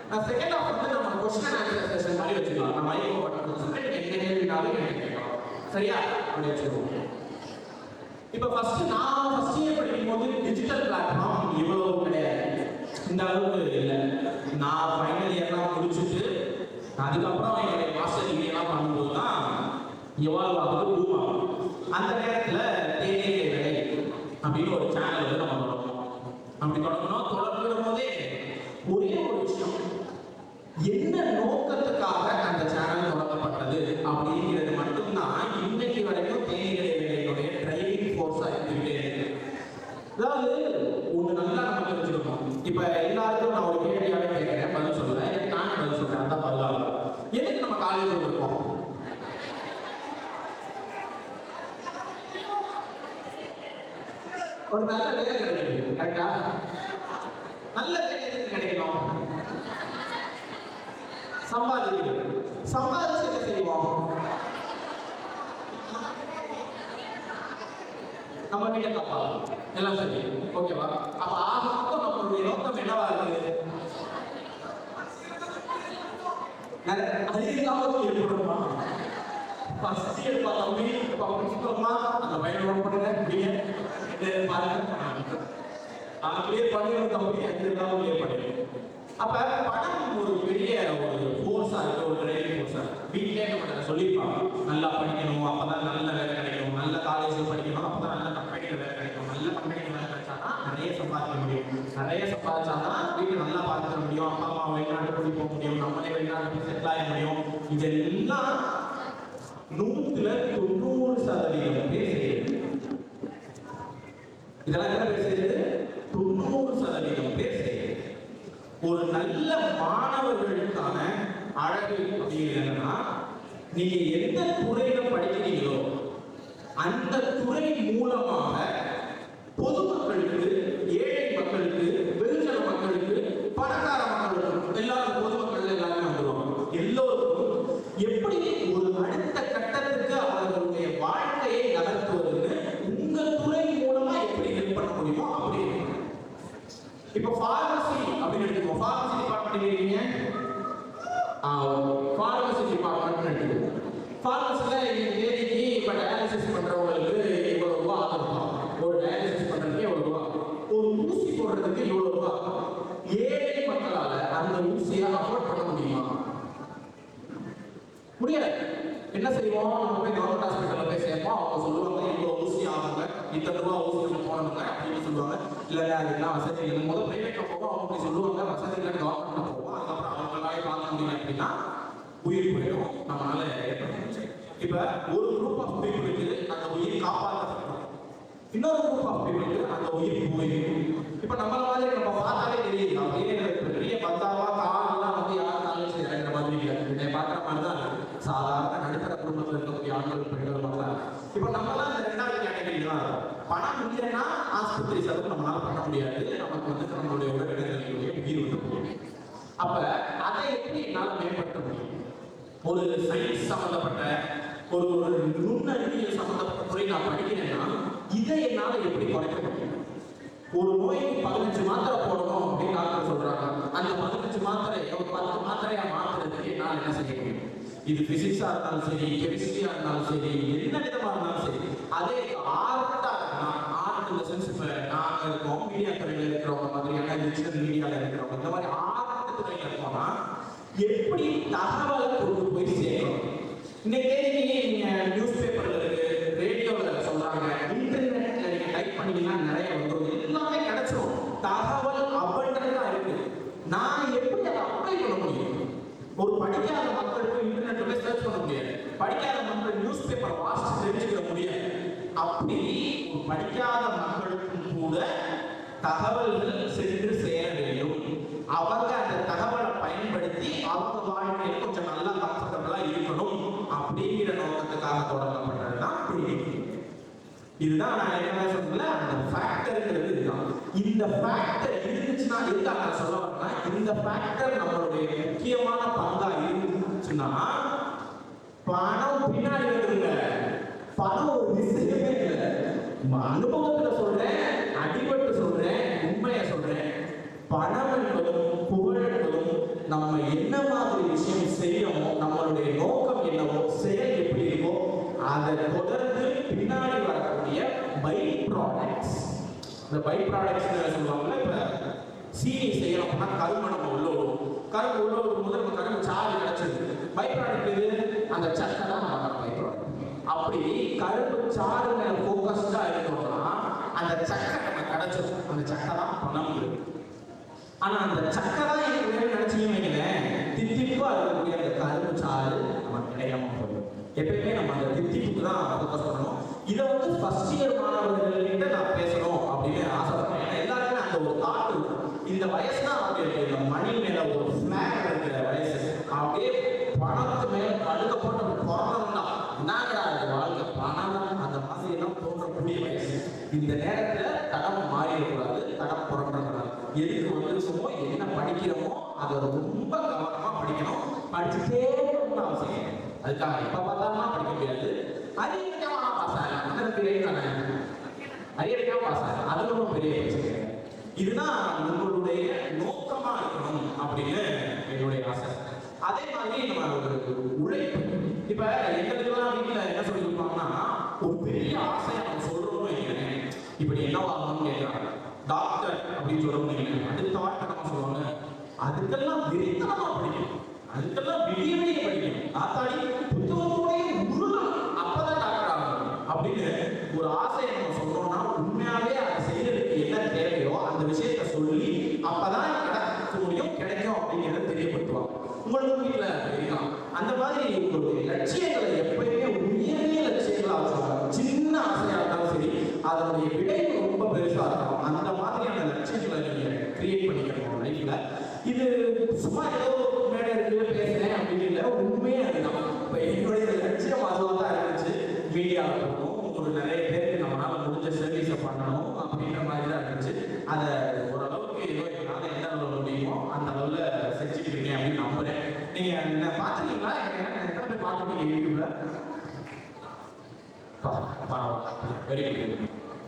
[SPEAKER 16] நான் செகண்ட் ஆஃப் வந்து நம்ம கொஸ்டின் அண்ட் ஆன்சர் செஷன் மாதிரி வச்சுக்கலாம். நான் மைக் ஓப்பன் சொல்றேன், நீங்க என்ன கேள்வினாலும் எனக்கு கேட்கலாம். சரியா? அப்படி வச்சுருவோம். இப்போ நான் ஃபர்ஸ்ட் இயர் படிக்கும் போது டிஜிட்டல் பிளாட்ஃபார்ம் இவ்வளவு கிடையாது, இந்த அளவுக்கு இல்லை. நான் ஃபைனல் இயர்லாம் முடிச்சுட்டு அதுக்கப்புறம் என்னுடைய மாஸ்டர் டிகிரி எல்லாம் பண்ணும்போது தான் எவால்வ் ஆகுது, பூம் ஆகும். அந்த நேரத்தில் தேநீர் வேலை அப்படின்னு ஒரு சேனல் வந்து நம்ம தொடங்கணும். அப்படி தொடங்கும் போதே ஒரே ஒரு விஷயம், என்ன நோக்கத்துக்காக அந்த சேனல் தொடங்கப்பட்டது அப்படிங்கிறது மட்டும்தான் இன்னைக்கு வரைக்கும் தேநீர் வேலையினுடைய டிரைவிங் ஃபோர்ஸா இருந்துகிட்டே இருக்கு. அதாவது ஒன்று நல்லா நம்ம தெரிஞ்சுக்கணும். இப்ப எல்லாருக்கும் நான் ஒரு கேள்வியாவே கேட்கிறேன், பதில் சொல்லுவேன். எனக்கு நானே பதில் சொல்றேன், அதான் பதிலாக. எதுக்கு நம்ம காலேஜ் இருக்கோம்? ஒரு நல்ல வேலை கிடைக்கும். கரெக்டா? நல்ல வேலை எதுக்கு கிடைக்கணும்? சம்பாதிக்கணும். சம்பாதிச்சு என்ன செய்வோம்? நம்ம வீட்டை காப்பாற்றணும். எல்லாம் சரி, ஓகேவா? அப்ப ஆகும் நம்மளுடைய நோக்கம் என்னவா இருக்கு? அது இல்லாமல் ஏற்படுமா? ஃபர்ஸ்ட் இயர் தம்பி பிரின்சிபல்மா அந்த பையன் நோட் பண்ணுங்க, நீங்க பாருங்க, கிளியர் பண்ணிடணும் தம்பி, அது இல்லாமல் கிளியர் பண்ணிடணும். அப்ப பணம் ஒரு பெரிய ஒரு ஃபோர்ஸா இருக்கு, ஒரு டிரைவிங் ஃபோர்ஸா இருக்கு. வீட்டிலே நம்ம சொல்லியிருப்பாங்க, நல்லா படிக்கணும், அப்பதான் நல்ல வேலை கிடைக்கும், நல்ல காலேஜில் படிக்கணும், அப்பதான் நல்ல கம்பெனியில் வேலை கிடைக்கும், நல்ல கம்பெனியில் வேலை கிடைச்சாதான் நிறைய சம்பாதிக்க முடியும், நிறைய சம்பாதிச்சாதான் வீட்டை நல்லா பார்த்துக்க முடியும், அப்பா அம்மா வெளிநாட்டு கூட்டி போக முடியும், நம்மளே வெளிநாட்டு போய் செட்டில் ஆக முடியும். இதெல்லாம் 100% பேர் செய்யுது. இதெல்லாம் என்ன பேர் செய்யுது? 90% பேர் செய்யுது. ஒரு நல்ல மாணவர்களுக்கான அழகு அப்படின்னா, நீங்க எந்த துறையில படிக்கிறீங்களோ அந்த துறை மூலமாக பொதுமக்களுக்கு, ஏழை மக்களுக்கு, வெகுஜன மக்களுக்கு, பணக்கார மக்களுக்கு, எல்லாரும் பொதுமக்கள் எல்லாமே வந்துருவாங்க. எல்லோருக்கும் எப்படி ஒரு அடுத்த கட்டத்துக்கு அவர்களுடைய வாழ்க்கையை நகர்த்துவதுன்னு உங்க துறை மூலமா எப்படி ஹெல்ப் பண்ண முடியுமோ அப்படி. இப்போ ஃபார்மசி அப்படின்னு எடுத்துக்கோ. ஃபார்மசி டிபார்ட்மெண்ட் இருக்கீங்க, ஃபார்மசி டிபார்ட்மெண்ட் எடுத்துக்கோ. ஃபார்மசில தேதிக்கு இப்போ டயாலிசிஸ் பண்றவங்களுக்கு இவ்வளவு ரூபா ஆகும். ஒரு டயாலிசிஸ் பண்றதுக்கு எவ்வளவு ரூபா, ஒரு ஊசி போடுறதுக்கு இவ்வளவு ரூபா. ஏழை மக்களால அந்த ஊசியை அஃபோர்ட் பண்ண முடியுமா? முடியாது. என்ன செய்வோம்? நம்ம போய் கவர்மெண்ட் ஹாஸ்பிட்டல்ல போய் சேர்ப்போம். அவங்க சொல்லுவாங்க இவ்வளவு ஊசி ஆகுங்க, இத்தனை ரூபா ஊசி போடணுங்க அப்படின்னு சொல்லுவாங்க. இல்லைங்க அதுக்கெல்லாம் வசதி இல்லை. முதல் பிரைவேட்ல போவோம், அவங்க போய் சொல்லுவாங்க வசதி இல்லை, கவர்மெண்ட்ல போவோம். அதுக்கப்புறம் அவங்களாலே பார்க்க முடியல அப்படின்னா உயிர் போயிடும், நம்மளால ஏற்பட முடியும். இப்ப ஒரு குரூப் ஆஃப் பீப்புளுக்கு அந்த உயிர் காப்பாற்றப்படும், இன்னொரு குரூப் ஆஃப் பீப்புளுக்கு அந்த உயிர் போயிடும். இப்ப நம்மள மாதிரி நம்ம பார்த்தாலே தெரியும், அப்படியே பெரிய பத்தாவா காலெல்லாம் வந்து யாரும் செய்யற மாதிரி இல்லை. இதை பார்க்குற மாதிரி தான் இருக்கு. சாதாரண நடுத்தர குடும்பத்தில் இருக்கக்கூடிய ஆண்கள் பெண்கள் மட்டும். இப்போ நம்மளாம் இந்த ரெண்டாவது கேட்டகரி தான் இருக்கும். பணம் இல்லைன்னா ஆஸ்பத்திரி செலவு நம்மளால பண்ண முடியாது, நமக்கு வந்து நம்மளுடைய உடல்நிலைகளுடைய உயிர் வந்து போகும். அப்ப அதை எப்படி என்னால் மேம்படுத்த முடியும்? ஒரு சயின்ஸ் சம்பந்தப்பட்ட ஒரு நுண்ணறிவியல் சம்பந்தப்பட்ட துறை நான் படிக்கிறேன்னா இதை என்னால் எப்படி குறைக்க முடியும்? ஒரு நோய்க்கு 15 மாத்திரை போடணும் அப்படின்னு டாக்டர் சொல்றாங்க. அந்த 15 மாத்திரையை ஒரு 10 மாத்திரையா மாத்துறதுக்கு என்னால் என்ன செய்ய முடியும்? இது பிசிக்ஸா இருந்தாலும் சரி, கெமிஸ்ட்ரியா இருந்தாலும் சரி, என்ன விதமா இருந்தாலும் சரி. அதே ஆர்ட்டா இருக்கலாம், ஆர்ட் இந்த சென்ஸ் இப்ப நாங்க இருக்கோம், மீடியா துறையில இருக்கிறவங்க மாதிரியான டிஜிட்டல் மீடியால இருக்கிறவங்க, இந்த மாதிரி ஆர்ட் துறையில இருக்கோம்னா எப்படி தகவலை கொண்டு போய் சேர்க்கணும்? இன்னைக்கு நீங்க நியூஸ் பேப்பர்ல இருக்கு, ரேடியோல சொல்றாங்க, இன்டர்நெட்ல நீங்க டைப் பண்ணீங்கன்னா நிறைய வந்துடும், எல்லாமே கிடைச்சிடும். தகவல் அபண்டன்டா இருக்கு. நான் எப்படி அதை அப்ளை பண்ண முடியும்? ஒரு படிக்காத மக்களுக்கு இன்டர்நெட்ல சர்ச் பண்ண முடியாது, படிக்காத மக்கள் நியூஸ் பேப்பர் வாசிச்சு தெரிஞ்சுக்க முடியாது. அப்படி ஒரு படிக்காத மக்களுக்கும் கூட தகவல்கள் சென்று சேர வேண்டும். அவங்க அந்த அப்படிங்கிற நோக்கத்துக்காக தொடங்கப்பட்டது தான் தேனிக்கு. இதுதான் நான் என்ன சொல்றேன், அந்த ஃபேக்டர்ங்கிறது இதுதான். இந்த ஃபேக்டர் இருந்துச்சுன்னா எதுக்காக நான் சொல்ல வரேன்னா, இந்த ஃபேக்டர் நம்மளுடைய முக்கியமான பங்கா இருந்துச்சுன்னா பணம் பின்னாடி வருதுங்க. பணம் ஒரு விஷயமே இல்லை. அனுபவத்துல சொல்றேன், அடிபட்டு சொல்றேன், உண்மையை சொல்றேன். பணம் என்பதும் புகழ் என்பதும் நம்ம என்ன மாதிரி விஷயம் செய்யறோமோ, நம்மளுடைய நோக்கம் என்னவோ, செயல் எப்படி இருக்கோ, அதை தொடர்ந்து பின்னாடி வரக்கூடிய பை ப்ராடக்ட்ஸ். இந்த பை ப்ராடக்ட்ஸ் சொல்லுவாங்கல்ல, இப்ப சீனி செய்யறோம்னா கரும்பு நம்ம உள்ள விடும். கரும்பு உள்ள விடும் போது நம்ம கரும்பு சாறு கிடைச்சிருக்கு. பை ப்ராடக்ட் எது? அந்த சக்கை தான் நம்ம பை ப்ராடக்ட். அப்படி கரும்பு சாறு மேல ஃபோக்கஸ்டா இருக்கோம்னா அந்த சக்கை நம்ம கிடைச்சிடும். அந்த சக்கை தான் பணம். ஆனா அந்த சக்கை தான் எனக்கு நினைச்சீங்கன்னு வைங்களேன், தித்திப்பா இருக்கக்கூடிய அந்த கரும்பு சாறு நமக்கு கிடைக்காம போயிடும். எப்பயுமே நம்ம அந்த தித்திப்புக்கு தான் ஃபோக்கஸ் பண்ணணும். இதை வந்து ஃபர்ஸ்ட் இயர் மாணவர்கள்கிட்ட நான் பேசணும் அப்படின்னு ஆசைப்படுறேன். ஏன்னா எல்லாருமே அந்த ஒரு தாட் இருக்கும். இந்த வயசு தான் அவங்களுக்கு இந்த மணி மேல ஒரு ஸ்நாக் இருக்கிற வயசு. அப்படியே பணத்து மேல கடுக்க போட்டு பிறந்தோம்னா என்னங்கடா வாழ்க்கை பணம் அந்த மாதிரி எல்லாம் தோன்றக்கூடிய வயசு. இந்த நேரத்துல தடம் மாறிடக்கூடாது, தடம் புறப்படக்கூடாது. எதுக்கு வந்துருச்சோமோ, என்ன படிக்கிறோமோ அதை ரொம்ப கவனமா படிக்கணும். படிச்சுட்டே இருக்கணும்னு அவசியம். அதுக்காக எப்ப பார்த்தாலும் படிக்க முடியாது. அறிவிக்காம பாஸ் ஆகலாம், அந்த பெரிய தானே. அறிவிக்காம பாஸ் ஆகலாம், அது ரொம்ப பெரிய பிரச்சனை. இதுதான் உங்களுடைய நோக்கமா இருக்கணும் அப்படின்னு என்னுடைய ஆசை. அதே மாதிரி நம்ம ஒரு உழைப்பு. இப்ப எங்களுக்கெல்லாம் வீட்டுல என்ன சொல்லி கொடுப்பாங்கன்னா, ஒரு பெரிய ஆசையை நம்ம சொல்றோம்னு வைக்கிறேன். இப்படி என்னவாகணும்னு கேட்கிறாங்க. டாக்டர் அப்படின்னு சொல்றோம்னு வைக்கிறேன். அடுத்த வார்த்தை நம்ம சொல்லுவாங்க, அதுக்கெல்லாம் வெறித்தனமா படிக்கணும், அதுக்கெல்லாம் விடிய விடிய படிக்கணும், ஆத்தாடி புத்தகத்தோடைய உருளம், அப்பதான் டாக்டர் ஆகணும் அப்படின்னு ஒரு ஆசையை நம்ம சொல்றோம்னா, உண்மையாவே அதை செய்யறதுக்கு என்ன தேவையோ அந்த விஷயத்த சொல்லி அப்பதான் கிடைக்க முடியும், கிடைக்கும் அப்படிங்கிறத தெரியப்படுத்துவாங்க. உங்களுக்கு வீட்டுல இருக்கலாம். அந்த மாதிரி உங்களுடைய லட்சியங்களை எப்பயுமே உயரிய லட்சியங்களா வச்சுருவாங்க. சின்ன ஆசையா இருந்தாலும் சரி, அதனுடைய விளைவு ரொம்ப பெருசா இருக்கும். அந்த மாதிரியான லட்சியங்களை நீங்க கிரியேட் பண்ணிக்கணும் லைஃப்ல. இது சும்மா ஏதோ மேடை இருக்கு பேசுறேன் அப்படின்னு இல்லை, உண்மையே அதுதான். இப்ப என்னுடைய லட்சியம் அதுவாக தான் இருந்துச்சு. மீடியாவில் போகணும், ஒரு நிறைய பேருக்கு நம்மளால முடிஞ்ச சர்வீஸை பண்ணணும் அப்படின்ற மாதிரி தான் இருந்துச்சு. அதை ஓரளவுக்கு ஏதோ என்னால என்ன அளவு முடியுமோ அந்த அளவுல செஞ்சுட்டு இருக்கேன் அப்படின்னு நம்புறேன். நீங்க என்ன பாத்துருக்கீங்களா? எத்தனை பேர் பார்த்துருக்கீங்க யூடியூப்ல? Very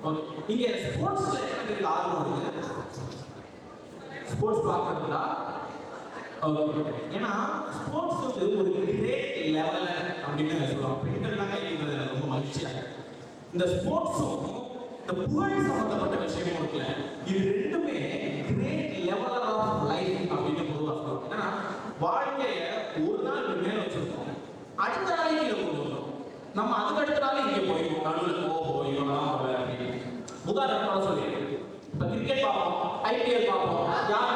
[SPEAKER 16] good. இங்க ஸ்போர்ட்ஸ்ல எனக்கு ஆர்வம் இருக்கு. ஸ்போர்ட்ஸ் பார்க்கறதுல ஏன்னா ஸ்போர்ட்ஸ் வந்து ஒரு கிரேட் லெவல்ல அப்படின்னு சொல்லுவாங்க. பெண்கள்லாம் இருக்கிறது எனக்கு ரொம்ப மகிழ்ச்சியா. இந்த ஸ்போர்ட்ஸும் இந்த புகழ் சம்பந்தப்பட்ட விஷயமும் இருக்குல்ல, இது ரெண்டுமே கிரேட் லெவல் ஆஃப் லைஃப் அப்படின்னு பொதுவாக சொல்லுவாங்க. ஏன்னா வாழ்க்கைய ஒரு நாள் மேல வச்சிருக்கோம், அடுத்த நாளைக்கு இதை கொண்டு வந்தோம். நம்ம அதுக்கு அடுத்த நாள் இங்கே போயிருக்கோம், நடுவில் போவோம், இவெல்லாம் போல அப்படின்னு. உதாரணமாக சொல்லி இப்ப கிரிக்கெட் பார்ப்போம், ஐபிஎல் பார்ப்போம். யார்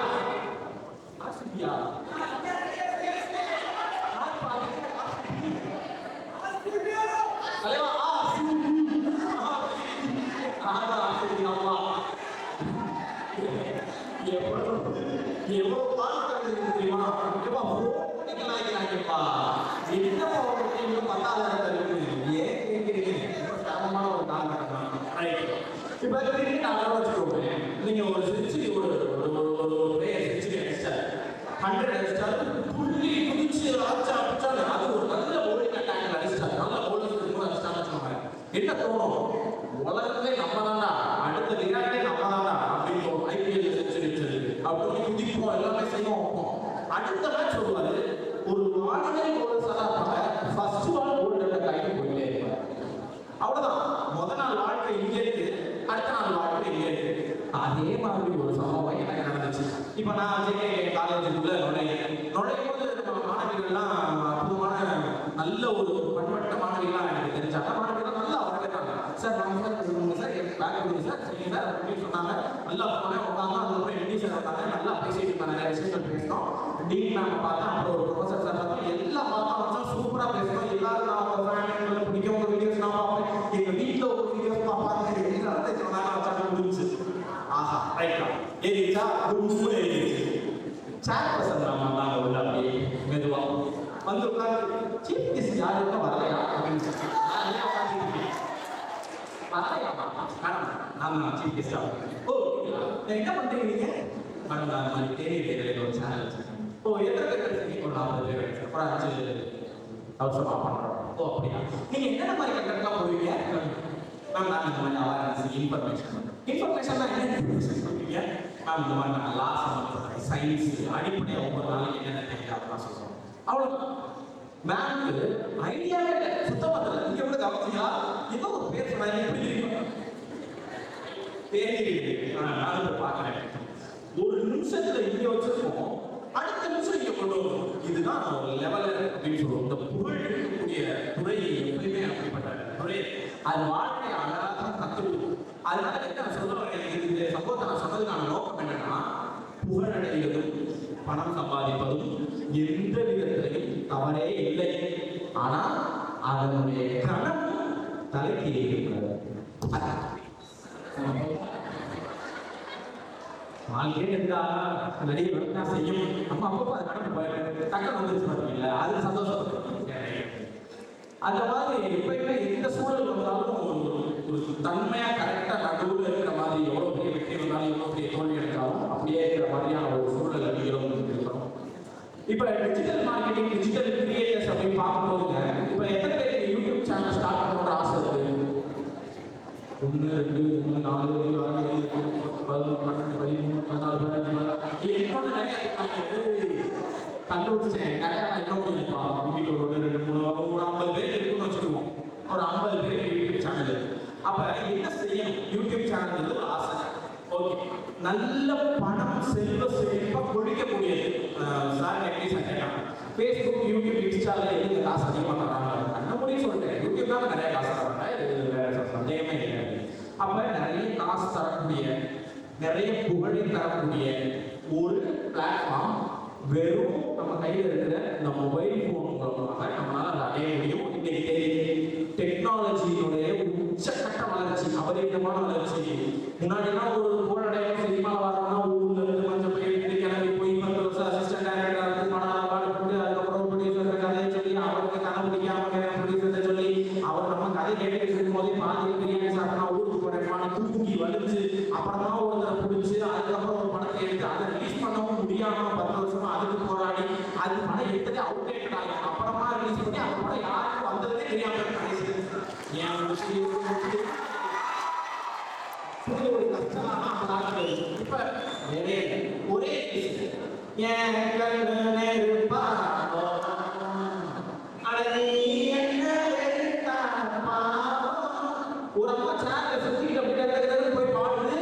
[SPEAKER 16] எவ்வளவு பாட்டு தெரியுமா? என்ன பத்தாயிரம் ஏன் கேட்கிறீங்க? தரமான ஒரு காலகட்டம் தான். இப்ப கிரிக்கெட் ஆட வச்சுக்கோங்க. நீங்க ஒரு செஞ்சுரி ஒரு பிளேயர் செஞ்சுரி அடிச்சாரு, 100 அடிச்சாரு, புள்ளி குதிச்சு ஆச்சா அடிச்சாரு, அது ஒரு நல்ல bowling attack அடிச்சாரு, நல்ல bowlers கூட அடிச்சான்னு சொன்னாங்க. என்ன தோணும்? உலகத்திலே நம்ம தான்டா, அடுத்த விராட்டே நம்ம தான்டா அப்படின்னு தோணும். ஐபிஎல் செஞ்சுரி அடிச்சது அப்படி குதிப்போம், எல்லாமே செய்வோம். அடுத்த மேட்ச் சொல்லுவாரு, ஒரு ஆர்டினரி bowlers எல்லாம் இருப்பாங்க, ஃபர்ஸ்ட் பால் போல்டர்ல கைட்டு போயிட்டே இருப்பாரு. அவ்வளவுதான். முதல் நாள் வாழ்க்கை இங்கே இருக்கு, அடுத்த நாள் வாழ்க்கை இங்கே இருக்கு. அதே மாதிரி ஒரு சம்பவம் எனக்கு நடந்துச்சு. இப்ப நான் காலேஜுக்குள்ள நுழையும் போது மாணவிகள்லாம் அற்புதமான நல்ல ஒரு பண்பட்ட மாணவிகள்லாம் எனக்கு தெரிஞ்சாங்க. மாணவிகள் நல்லா வரவேற்றாங்க. சார் நாங்கள் சார் பேக் கொடுங்க சார், சரிங்க சார் அப்படின்னு சொன்னாங்க. நல்லா போனேன், உட்காந்து அதுக்கப்புறம் எம்டி சார் வந்தாங்க, நல்லா பேசிட்டு இருந்தாங்க, நிறைய விஷயங்கள் பேசினோம். டீன் மேம் பார்த்தேன், அப்புறம் ஒரு ப்ரொஃபசர் சார் பார்த்தோம், எல்லாம் பார்த்தா சூப்பரா பேசணும். எல்லாரும் நான் உங்க பிடிக்கும் உங்க வீடியோஸ் நான் பார்ப்பேன், எங்க வீட்டில் ஒரு வீடியோஸ் பார்ப்பாங்க, எல்லாரும் சொன்னாங்க. வச்சாங்க முடிஞ்சு. ஆஹா ரைட்டா ஏறிச்சா ரொம்ப ஏறிச்சு. சேர் பர்சன் நம்ம தான் உள்ள அப்படியே மெதுவா வந்து உட்காந்து சீஃப் கெஸ்ட் யாரு இருக்கா வரலையா அப்படின்னு வரலையாமா மேடம் நான் சீஃப் கெஸ்டா ஓ என்ன பண்றீங்க நீங்க மேடம் நான் மாதிரி தேநீர் ஒரு சேனல் வச்சிருக்கேன் ஓ எத்தனை பேர் இருக்கீங்க ஒரு 40 பேர் ஒரு 5 அவசரமா பண்றோம் ஓ அப்படியா நீங்க என்னென்ன மாதிரி கண்டென்ட்லாம் போடுவீங்க மேம் நான் இந்த மாதிரி அவேர்னஸ் இன்ஃபர்மேஷன் தான் என்ன இன்ஃபர்மேஷன் பண்ணுவீங்க மேம் இந்த மாதிரி நான் லா சம்பந்தப்பட்ட சயின்ஸ் அடிப்படையாக ஒவ்வொரு நாளைக்கு என்னென்ன தெரியுது அதெல்லாம் சொல்றோம் அவ்வளோதான் மேம்க்கு ஐடியாவே இல்லை சுத்தமாக இல்லை இங்கே கூட கவனிச்சியா ஏதோ ஒரு பேர் சொன்னாங்க புரிஞ்சுருக்கீங்க தேநீர் நான் பார்க்குறேன் ஒரு நிமிஷத்துல இங்க வச்சிருக்கோம் அடுத்த நிமிஷம் இங்க கொண்டு வரும் இதுதான் ஒரு லெவல் அப்படின்னு சொல்லுவோம் இந்த புகழ் இருக்கக்கூடிய துறை எப்பயுமே அப்படிப்பட்ட துறை அது வாழ்க்கை அழகாக கற்றுக்கொடுக்கும் அதனால என்ன சொல்றேன் இந்த சம்பவத்தை நான் சொன்னதுக்கான நோக்கம் என்னன்னா புகழடைவதும் பணம் சம்பாதிப்பதும் எந்த விதத்திலையும் தவறே இல்லை ஆனா அதனுடைய கணம் தலைக்கு வாழ்க்கையே இருந்தா நிறைய வேலை செய்யும் நம்ம அப்பப்போ அதை கடந்து டக்குனு வந்துருச்சு பார்த்தீங்களா அது சந்தோஷம் அந்த மாதிரி எப்பயுமே எந்த சூழல் வந்தாலும் ஒரு தன்மையா கரெக்டா நடுவில் இருக்கிற மாதிரி எவ்வளவு பெரிய வெற்றி வந்தாலும் எவ்வளவு பெரிய தோல்வி எடுத்தாலும் அப்படியே இருக்கிற மாதிரியான ஒரு சூழல் இருக்கிறோம் இப்ப டிஜிட்டல் மார்க்கெட்டிங் டிஜிட்டல் கிரியேட்டர்ஸ் அப்படின்னு பார்க்கும்போதுங்க இப்ப எத்தனை பேருக்கு யூடியூப் சேனல் ஸ்டார்ட் பண்ணணுன்ற ஆசை இருக்கு 1 2 3 4 5 6 7 8 11 12 13 14 கண்டுபிடிச்சேன் நிறையா இன்னும் வீட்டில் ஒரு 2 3 ஒரு 50 பேர் இருக்குன்னு வச்சுக்குவோம் ஒரு 50 பேர் யூடியூப் சேனல் அப்ப என்ன செய்யணும் யூடியூப் சேனல் ஒரு ஆசை ஓகே நல்ல பணம் செல்வ செழிப்பா கொழிக்கக்கூடியது சார் எப்படி சார் ஃபேஸ்புக் யூடியூப் இன்ஸ்டால எதுக்கு காசு அதிகமாக தராங்க அந்த முடியும் சொல்லிட்டேன் யூடியூப் தான் நிறைய காசு தராங்க இது வேற சந்தேகமே இல்லை அப்ப நிறைய காசு தரக்கூடிய நிறைய புகழை தரக்கூடிய ஒரு பிளாட்ஃபார்ம் வெறும் நம்ம கையில் இருக்கிற இந்த மொபைல் போன் மூலமாக நம்மளால அதை அடைய முடியும் இன்னைக்கு டெக்னாலஜியினுடைய உச்சக்கட்ட வளர்ச்சி அபரிதமான வளர்ச்சி முன்னாடிலாம் ஒரு புகழடையும் சினிமா வரணும்னா ஊர்ல இருந்து கொஞ்சம் பேர் கிளம்பி போய் 10 வருஷம் அசிஸ்டன்ட் டைரக்டர் இருந்து படம் பாடுபட்டு அதுக்கப்புறம் ப்ரொடியூசர் கதையை சொல்லி அவருக்கு கதை பிடிக்காம ப்ரொடியூசரை சொல்லி அவர் நம்ம கதை கேட்டுக்கிட்டு இருக்கும் போதே பாதி பிரியாணி சாப்பிட்டா ஊருக்கு போறேன் தூக்கி வலிச்சு அப்புறமா ஒருத்தரை பிடிச்சி அதுக்கப்புறம் ஒரு படத்தை எடுத்து அதை ரிலீஸ் பண்ணவும் முடியாம 10 வருஷமா அதுக்கு போராடி அது படம் எடுத்ததே அவுடேட்டட் ஆகும் அப்புறமா ரிலீஸ் பண்ணி அந்த படம் யாருக்கும் வந்ததே தெரியாம கடைசி ஏன் ஒரு கஷ்டமான இப்ப ஒரே ஒரு அம்மா சேனல சுத்திட்டு அப்படி போய் பாடுது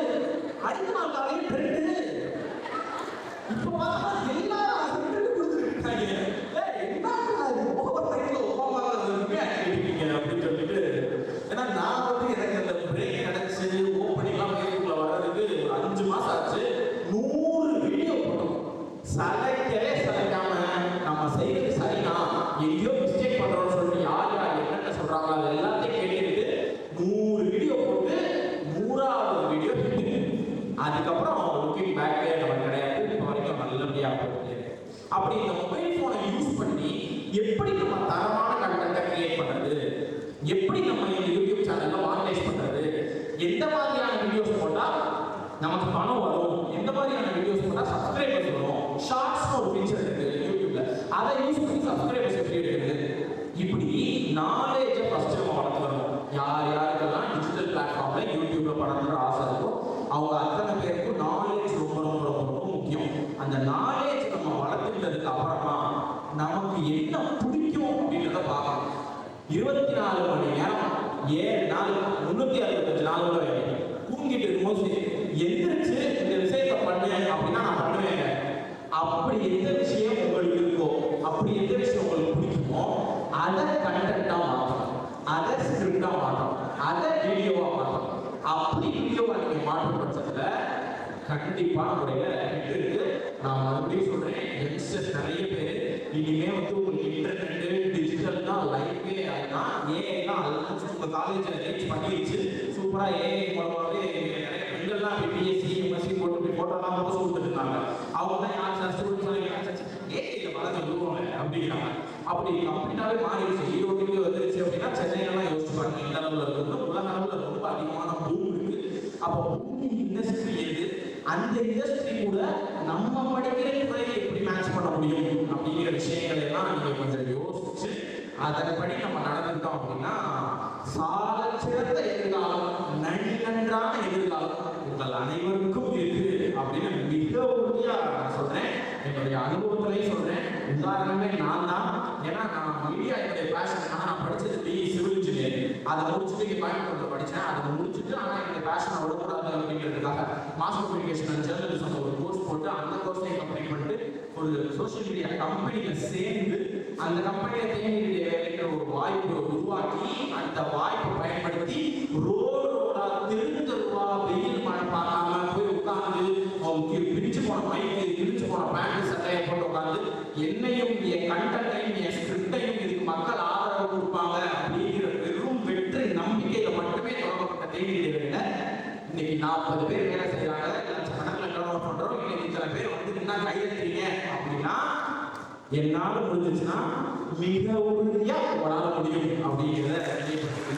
[SPEAKER 16] அடுத்த நாள் காலையில் ட்ரெண்டு இப்போ பார்த்தா எல்லாரும் ட்ரெண்டு கொடுத்துருக்காங்க அப்படின்னு சொல்லிட்டு ஏன்னா நான் வந்து எனக்கு அந்த பிரேக் கிடைச்சு ஓப்பனிங்லாம் ஃபேஸ்புக்ல வர்றதுக்கு ஒரு 5 மாசம் ஆச்சு 100 வீடியோ போட்டோம் சலைக்கவே சலைக்காம நம்ம செய்யறது சரிதான் எங்கேயோ மிஸ்டேக் பண்றோம்னு சொல்லிட்டு யார் யார் என்னென்ன சொல்றாங்களோ அது எல்லாத்தையும் கேட்டுக்கிட்டு 100 வீடியோ போட்டு 100வது வீடியோ அதுக்கப்புறம் லுக்கிங் பேக்கே நம்ம கிடையாது இப்போ வரைக்கும் நல்லபடியா போகுது அப்படி இந்த மொபைல் போனை யூஸ் பண்ணி எப்படி நம்ம தரமான கண்டென்ட்டை கிரியேட் பண்றது எப்படி நம்ம இந்த யூடியூப் சேனல்ல மானிடைஸ் பண்றது எந்த மாதிரியான வீடியோஸ் போட்டா நமக்கு பணம் வரும் எந்த மாதிரியான வீடியோஸ் போட்டா சப்ஸ்கிரைபர்ஸ் வரும் ஷார்ட்ஸ்னு ஒரு ஃபீச்சர் இருக்கு யூடியூப்ல அதை யூஸ் பண்ணி சப்ஸ்கிரைபர்ஸ் எப்படி எடுக்கிறது இப்படி நாலேஜை ஃபர்ஸ்ட் நம்ம வளர்த்துக்கணும் யார் யாருக்கெல்லாம் டிஜிட்டல் பிளாட்ஃபார்ம்ல யூடியூப்ல படம்ன்ற ஆசை இருக்கும் அவங்க அத்தனை பேருக்கும் நாலேஜ் ரொம்ப ரொம்ப ரொம்ப ரொம்ப முக்கியம் அந்த நாலேஜ் நம்ம வளர்த்துக்கிட்டதுக்கு அப்புறமா நமக்கு என்ன பிடிக்கும் அப்படின்றத பார்க்கணும் 24 மணி நேரம் 7 நாள் 365 நாள் கூட தூங்கிட்டு இருக்கும்போது எந்திரிச்சு இந்த விஷயத்தை பண்ணு அப்படின்னா நான் பண்ணுவேங்க அப்படி எந்த விஷயம் உங்களுக்கு இருக்கோ அப்படி எந்த விஷயம் உங்களுக்கு பிடிக்குமோ அதை கண்டென்ட்டா மாற்றணும் அதை ஸ்கிரிப்டா மாற்றணும் அதை வீடியோவா மாற்றணும் அப்படி வீடியோவா நீங்க மாற்றும் பட்சத்துல கண்டிப்பான முறையில இருக்கு நான் மறுபடியும் சொல்றேன் யங்ஸ்டர்ஸ் நிறைய பேர் இனிமே வந்து உங்களுக்கு இன்டர்நெட் டிஜிட்டல் தான் லைஃபே அதுதான் ஏஐ தான் ஆல்மோஸ்ட் உங்க காலேஜில் ரீச் பண்ணிடுச்சு சூப்பரா ஏஐ மூலமாவே நிறைய பெண்கள்லாம் பிஎஸ்சி எம்எஸ்சி போட்டு போட்டோலாம் போஸ்ட் கொடுத்துட்டு இருந்தாங்க அவங்க தான் யார் ஸ்டூடெண்ட்ஸ் ஏரியில் வளர்ந்து விடுவாங்க அப்படிங்கிறாங்க. அப்படி கம்ப்ளீட்டாகவே மாறிடுச்சு. ஈரோட்டுக்கு வந்துருச்சு அப்படின்னா சென்னையெல்லாம் யோசிச்சு பாருங்க இந்த அளவில் இருக்குது. உலக அளவில் ரொம்ப அதிகமான பூமி இருக்கு. அப்போ பூமி இண்டஸ்ட்ரி எது, அந்த இண்டஸ்ட்ரி கூட நம்ம படிக்கிற துறையை எப்படி மேட்ச் பண்ண முடியும் அப்படிங்கிற விஷயங்கள் எல்லாம் நீங்க கொஞ்சம் யோசிச்சு அதன்படி நம்ம நடந்துட்டோம் அப்படின்னா சால சிறந்த எதிர்காலம், நன்றான எதிர்காலம் உங்கள் அனைவருக்கும் இருக்கு அப்படின்னு மிக உறுதியா நான் சொல்றேன். என்னுடைய அனுபவத்திலையும் சொல்றேன். உதாரணமே நான் தான். ஏன்னா நான் மீடியா என்னுடைய பேஷன். நான் படிச்சது பிஇ சிவில் இன்ஜினியரிங். அதை முடிச்சுட்டு இங்கே கோயம்புத்தூர்ல படித்தேன். அதை முடிச்சுட்டு ஆனால் என்னுடைய பேஷனை விடக்கூடாது அப்படிங்கிறதுக்காக மாஸ் கம்யூனிகேஷன் அண்ட் ஜேர்னலிசம் ஒரு கோர்ஸ் போட்டு அந்த கோர்ஸையும் கம்ப்ளீட் பண்ணிட்டு ஒரு சோஷியல் மீடியா கம்பெனியில் சேர்ந்து அந்த கம்பெனியை தேங்கிய வேலைக்கிற ஒரு வாய்ப்பை உருவாக்கி அந்த வாய்ப்பை பயன்படுத்தி ரோடா திருத்தருவா வெயில் மழை பார்க்காம போய் உட்காந்து அவங்க பிரிச்சு போன மைக்கு பிரிச்சு போன பேண்ட் சட்டையை போட்டு உட்காந்து என்னையும் என் கண்டென்ட்டையும் என் ஸ்கிரிப்டையும் இதுக்கு மக்கள் ஆதரவு கொடுப்பாங்க அப்படிங்கிற பெரும் வெற்றி நம்பிக்கையில மட்டுமே தொடங்கப்பட்ட தேநீர் வேலை இன்னைக்கு 40 பேர் வேலை செய்யறாங்க, லட்சக்கணக்கில் டவுன்லோட் பண்றோம். இன்னைக்கு இத்தனை பேர் வந்து நின்னா கையெழுத்துறீங்க அப்படின்னா என்னால முடிஞ்சிச்சுன்னா மிக உறுதியா உங்களால முடியும் அப்படிங்கிறத தெரியப்படுத்துது.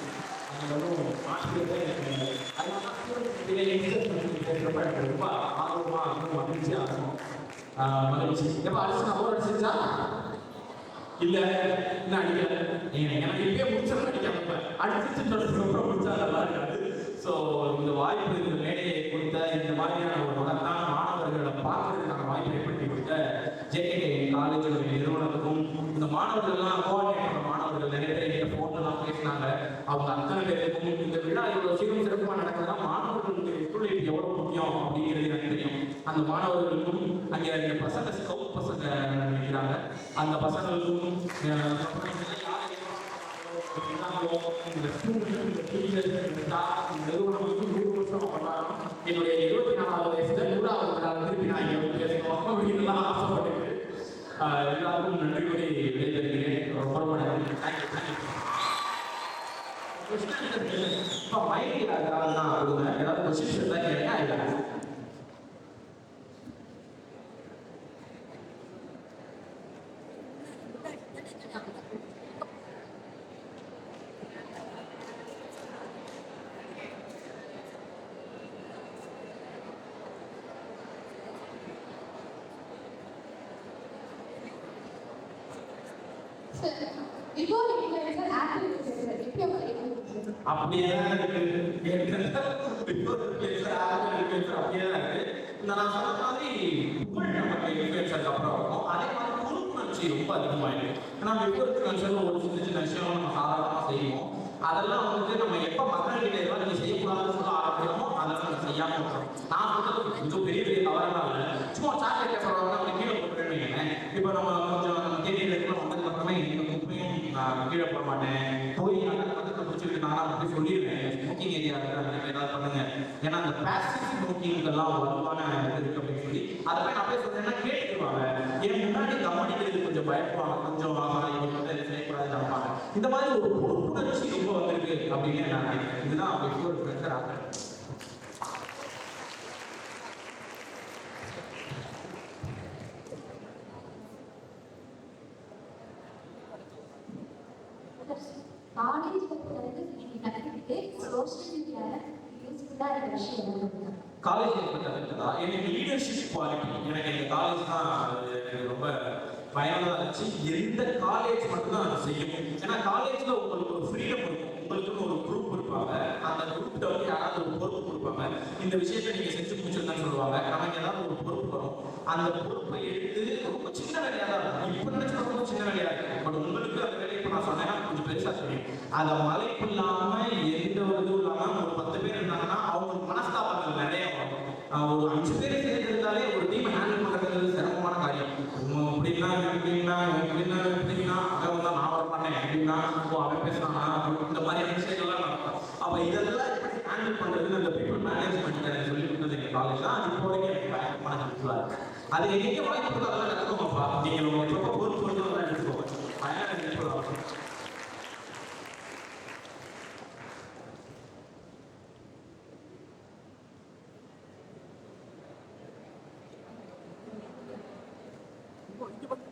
[SPEAKER 16] ரொம்ப ஆர்வமா மகிழ்ச்சியா இருக்கும். மகிழ்ச்சி எப்ப அடிச்சு நான் ஓர் அடிச்சிருச்சா இல்ல இன்னும் அடிக்கல. எனக்கு இப்பயே முடிச்சா அடிக்காம அடிச்சு முடிச்சா நல்லா இருக்காது. ஸோ இந்த வாய்ப்பு, இந்த மேடையை கொடுத்த இந்த மாதிரியான ஒரு மகத்தான மாணவர்களை பார்க்கறதுக்கான வாய்ப்பை ஏற்படுத்தி கொடுத்த ஜேகேகே காலேஜுடைய நிறுவனத்துக்கும் இந்த மாணவர்கள்லாம் கோஆர்டினேட் பண்ண மாணவர்கள் நிறைய பேர் எங்கிட்ட ஃபோன்லாம் பேசினாங்க. அவங்க அத்தனை பேருக்கும் இந்த விழா இவ்வளோ சீக்கிரம் சிறப்பாக நடக்குதுன்னா மாணவர்களுக்கு ஒத்துழைப்பு எவ்வளோ முக்கியம் அப்படிங்கிறது எனக்கு தெரியும். அந்த மாணவர்களுக்கும் அங்கே பசங்க ஸ்கவுட் பசங்க நினைக்கிறாங்க அந்த பசங்களுக்கும் என்னுடைய 24வது வயசுல 100வது நாள் திருப்பி நான் இங்க பேசணும் அப்படின்னு ஆசைப்பட்டு எல்லாருக்கும் நன்றி கூறி விடைபெறுகிறேன். ரொம்ப நன்றி. இப்போ மைக் ஏதாவது கொஸ்டின்ஸ் இருந்தால் கேட்டா அப்படியே நான் சொன்ன மாதிரி புகழ் நமக்கு இன்ஃபுளுசருக்கு அப்புறம் இருக்கும். அதே மாதிரி பொறுப்புணர்ச்சி ரொம்ப அதிகமாயிருக்கு. ஏன்னா இன்ஃபுளுசர் ஒரு சின்ன சின்ன விஷயம் நம்ம சாதாரணமாக செய்வோம். அதெல்லாம் வந்து நம்ம எப்போ மக்கள்கிட்ட எல்லாம் நீங்கள் செய்யக்கூடாதுன்னு சொல்ல ஆரம்பிக்கிறோமோ அதெல்லாம் நம்ம செய்யாமல் இருக்கிறோம். நான் சொல்றது கொஞ்சம் பெரிய பெரிய தவறான இல்லை. சும்மா சாக்லேட் கேட்கறவங்க அவங்க கீழே போட்டுருவீங்க. இப்போ நம்ம கொஞ்சம் நம்ம தேநீர் எடுக்கலாம் வந்ததுக்கு அப்புறமே இந்த குப்பையும் நான் கீழே போட மாட்டேன். போய் பக்கத்தில் பிடிச்சிக்கிட்டு நானும் அப்படி சொல்லிடுவேன். ஸ்மோக்கிங் ஏரியா இருக்கிற ஏதாவது பண்ணுங்க. ஏன்னா அந்த பேசிவ் ஸ்மோக்கிங்கெல்லாம் வலுவான இது இருக்கு அப்படின்னு சொல்லி அதை போய் நான் போய் சொல்றேன்னா கேட்டுக்குவாங்க. என் முன்னாடி கம்பெனிக்கு கொஞ்சம் பயப்படுவாங்க. கொஞ்சம் இவங்க வந்து செய்யக்கூடாதுன்னு நினைப்பாங்க. இந்த மாதிரி ஒரு பொறுப்புணர்ச்சி ரொம்ப வந்திருக்கு அப்படின்னு நான் நினைக்கிறேன். இதுதான் அவங்க ஒரு பிரச்சனை ஆகிறேன். காலேஜ் எனக்கு லீடர்ஷிப் குவாலிட்டி எனக்கு இந்த காலேஜ் தான் எனக்கு ரொம்ப பயனுள்ளதாக இருந்துச்சு. எந்த காலேஜ் மட்டும்தான் அதை செய்யும். ஏன்னா காலேஜ்ல உங்களுக்கு ஒரு ஃப்ரீடம் இருக்கும். உங்களுக்குன்னு ஒரு குரூப் இருப்பாங்க. அந்த குரூப்ல வந்து யாராவது ஒரு பொறுப்பு கொடுப்பாங்க. இந்த விஷயத்தை நீங்க செஞ்சு முடிச்சிருந்தான்னு சொல்லுவாங்க. நமக்கு ஏதாவது ஒரு பொறுப்பு வரும். அந்த பொறுப்பை எடுத்து ரொம்ப சின்ன வேலையா தான் இருக்கும். இப்போ நினைச்சா ரொம்ப சின்ன வேலையா இருக்கும். பட் உங்களுக்கு அந்த வேலையை இப்போ நான் சொன்னேன்னா கொஞ்சம் பெருசா தெரியும். அதை மலைப்பு இல்லாம எந்த ஒரு இதுவும் இல்லாம ஒரு 10 பேர் இருந்தாங்கன்னா அவங்களுக்கு மனஸ்தாபங்கள் நிறைய வரும். ஒரு 5 பேர் சேர்ந்து இருந்தாலே ஒரு டீம் ஹேண்டில் பண்றது சிரமமான காரியம். அப்படின்னா அவன் தான் நான் வர மாட்டேன் அப்படின்னா அவன் பேசுறானா இந்த மாதிரியான விஷயங்கள்லாம் நடக்கும். அப்ப இதெல்லாம் எப்படி ஹேண்டில் பண்றதுன்னு அந்த பீப்புள் மேனேஜ்மெண்ட் சொல்லி கொடுத்தது எங்க காலேஜ் தான். அது இப்போ வரைக்கும் எனக்கு பயங்கரமான ஹெல்ப்ஃபுல்லா இருக்கு. அது எங்க வாய்ப்பு இருக்கோ அதெல்லாம் கற்றுக்கோங்கப்பா. நீங்க உங்களுக்கு எப்போ பொறுப்பு கொடுத்ததெல்லாம் எடுத்துக்கோங்க. பயங்கர ஹெல்ப்ஃபுல்லா இருக்கும்.
[SPEAKER 17] Give us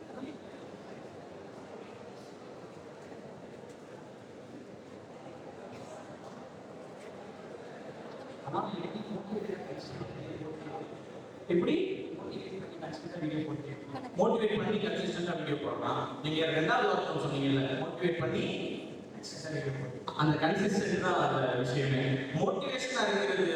[SPEAKER 16] வீடியோ போட்டு மோட்டிவேட் பண்ணி கன்சிஸ்டன்டா வீடியோ போடலாம். நீங்க ரெண்டாவது வார்த்தை சொன்னீங்கல்ல, மோட்டிவேட் பண்ணி அந்த கன்சிஸ்டன்ட் தான் அந்த விஷயமே. மோட்டிவேஷனா இருக்கிறது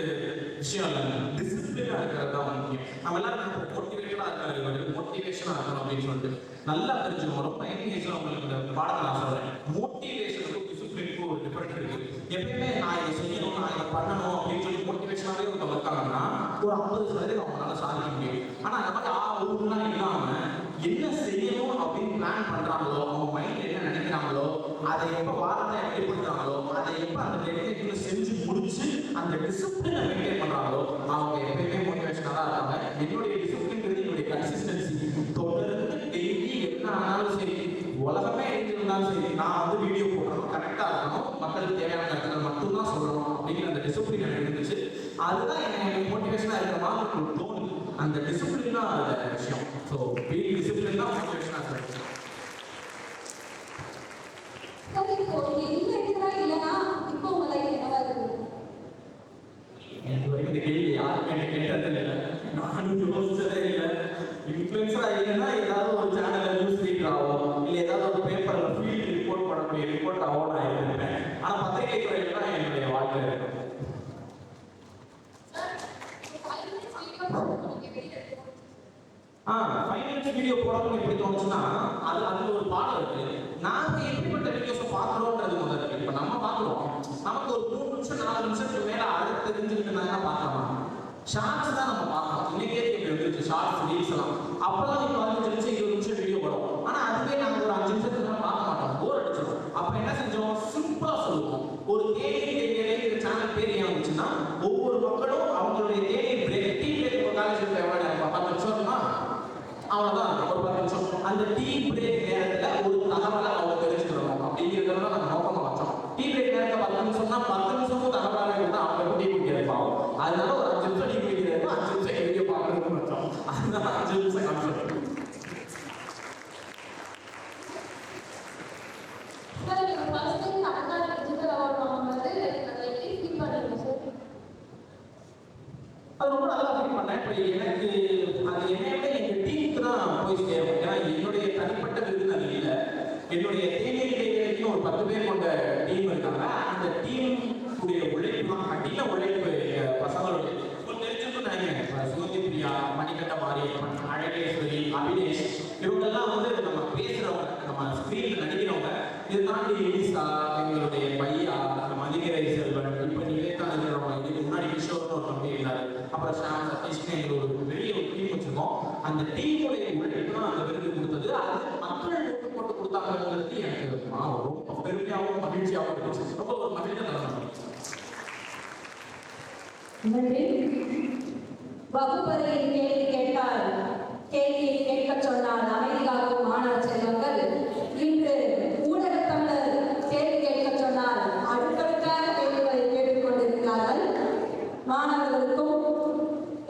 [SPEAKER 16] விஷயம் இல்லை, டிசிப்ளினா இருக்கிறது தான் முக்கியம். நம்ம எல்லாரும் மோட்டிவேட்டடா இருக்கிறது மோட்டிவேஷனா இருக்கணும் அப்படின்னு சொல்லிட்டு நல்லா தெரிஞ்சுக்கணும். ரொம்ப எங்கேஜ் உங்களுக்கு இந்த பாடத்தை நான் சொல்றேன். மோட்டிவேஷனுக்கும் டிசிப்ளினுக்கும் ஒரு டிஃபரெண்ட் இருக்கு. எப்பயுமே நான் இதை செய்யணும், நான் இதை பண்ணணும் அப்படின்னு சொல்லி மோட்டிவேஷனாவே ஒருத்தவங்க இருக்காங்கன்னா ஒரு 50% அவங்களால சாதிக்க முடியும். ஆனா அந்த மாதிரி ஊர்லாம் இல்லாம என்ன செய்யணும் அப்படின்னு பிளான் பண்றாங்களோ, அவங்க மைண்ட்ல என்ன நினைக்கிறாங்களோ, அதை எப்ப வாரத்தை எப்படி பண்றாங்களோ, அதை எப்ப அந்த டெக்னிக்ல செஞ்சு முடிச்சு அந்த டிசிப்ளினை மெயின்டைன் பண்றாங்களோ அவங்க எப்பயுமே மோட்டிவேஷனா தான் இருக்காங்க. என்னுடைய டிசிப்ளின்ங்கிறது என்னுடைய கன்சிஸ்டன்சி. தொடர்ந்து டெய்லி என்ன ஆனாலும் சரி, உலகமே இருந்தாலும் சரி, நான் வந்து வீடியோ போடணும், கரெக்டா இருக்கணும், மக்களுக்கு தேவையான கருத்துக்கள் மட்டும்தான் சொல்லணும் அப்படிங்கிற அந்த டிசிப்ளின் எனக்கு இருந்துச்சு. அதுதான் எனக்கு மோட்டிவேஷனா இருக்கிற மாதிரி தோணுது. அந்த டிசிப்ளின் தான் அந்த விஷயம். ஸோ பீயிங் டிசிப்ளின் தான் மோட்டிவேஷனா இருக்கு.
[SPEAKER 1] இப்போ உங்க லைஃப் என்னவா இருக்கு?
[SPEAKER 16] இந்த கேள்வி யாருமே கேட்டது இல்லை, நானும் யோசிச்சதே இல்லை. இன்ஃபுளுசரா இல்லைன்னா ஏதாவது ஒரு சேனல்ல நியூஸ் ரீடர் ஆகும், இல்லை ஏதாவது ஒரு பேப்பர்ல ஃபீல்டு ரிப்போர்ட் பண்ணக்கூடிய ரிப்போர்ட் ஆகும் நான் இருந்திருப்பேன். ஆனா பத்திரிகை துறையில தான் என்னுடைய வாழ்க்கை இருக்கும். ஃபைனான்ஸ் வீடியோ போடணும்னு எப்படி தோணுச்சுன்னா அது ஒரு பாடம் இருக்கு. நாங்க எப்படிப்பட்ட வீடியோஸை பார்க்குறோன்றது முதல்ல. இப்போ நம்ம பார்க்குறோம், நமக்கு ஒரு 3 நிமிஷம் 4 நிமிஷத்துக்கு மேல அடுத்து தெரிஞ்சுக்கிட்டு பார்க்கலாம். ஷார்ட்ஸ் தான் நம்ம பார்க்கலாம். இன்னைக்கே இப்படி வந்துருச்சு ஷார்ட்ஸ், ரீல்ஸ் எல்லாம். அப்பெல்லாம் 15 நிமிஷம் 20 நிமிஷம் வீடியோ வரும். ஆனா அதுவே நாங்க ஒரு 5 நிமிஷத்துக்கு மேல பார்க்க மாட்டோம், போர் அடிச்சிடும். அப்ப என்ன செஞ்சோம், சிம்பிளா சொல்லுவோம். ஒரு தேநீர் சேனல் பேர் ஏன் வந்துச்சுன்னா, ஒவ்வொரு மக்களும் அவங்களுடைய தேநீர் பிரேக், டீ பிரேக் ஒரு காலேஜ் எவ்வளவு 10 நிமிஷம் இருக்குமா, அவ்வளவுதான் ஒரு 10 நிமிஷம். அந்த டீ பிரேக் நேரத்துல ஒரு தகவலை அவங்க தெரிஞ்சுக்கிறோம் அப்படிங்கிறத நம்ம நோக்கமா வச்சோம். டீ பிரேக் நேரத்துல 10 நிமிஷம்னா 10 நிமிஷமும் தகவலாக இருந்தா அவங்க டீ குடிக்கிறது பாவம். அதனால ஒரு 5 நிமிஷம் டீ குடிக்கிறது, 5 நிமிஷம் வீடியோ பார்க்கறதுன்னு வச்சோம். அதுதான் 5 நிமிஷம் கான்செப்ட். அது ரொம்ப நல்லா ஃபீல் பண்ணேன். இப்போ எனக்கு அது என்னையோட எங்க டீமுக்கு தான் போய் சேரும். ஏன்னா என்னுடைய தனிப்பட்ட விருது அது இல்லை. என்னுடைய தேநீர் இடைவேளைக்கு ஒரு 10 பேர் கொண்ட டீம் இருக்காங்க. அந்த டீம் உடைய உழைப்பு தான், கடின உழைப்பு. பசங்களுடைய தெரிஞ்சுன்னு நினைக்கிறேன். சுகந்தி பிரியா, மணிகண்ட மாரியப்பன், அழகேஸ்வரி, அபினேஷ், இவங்கெல்லாம் வந்து நம்ம பேசுறவங்க, நம்ம ஸ்கிரீன்ல நடிக்கிறவங்க. இதை தாண்டி ஈசா, எங்களுடைய பையா, மதிகரை செல்வன், இப்ப நிவேதா இருக்கிறவங்க, இதுக்கு முன்னாடி கிஷோர்னு ஒரு தம்பி இருந்தாரு, அப்புறம் ஷாம் சதீஷ்னு எங்களுக்கு ஒரு பெரிய ஒரு டீம் வச்சிருக்கோம். அந்த டீமுடைய உழைப்பு தான் அந்த விருது கொடுத்தது. அது மக்கள் போட்டு கொடுத்தாங்கிறது எனக்கு ரொம்ப பெருமையாகவும் மகிழ்ச்சியாகவும் இருந்துச்சு. ரொம்ப ஒரு மகிழ்ச்சியா தரணும்.
[SPEAKER 3] வகுப்பறையில் கேள்வி கேட்டால் கேள்வியை கேட்க சொன்னால் அமைதியாகும் மாணவ செல்வங்கள் இன்று ஊடகத்தமிழர் கேள்வி கேட்க சொன்னால் அடுத்தடுக்காக கேள்விகளை கேட்டுக்கொண்டிருக்கிறார்கள். மாணவர்களுக்கும்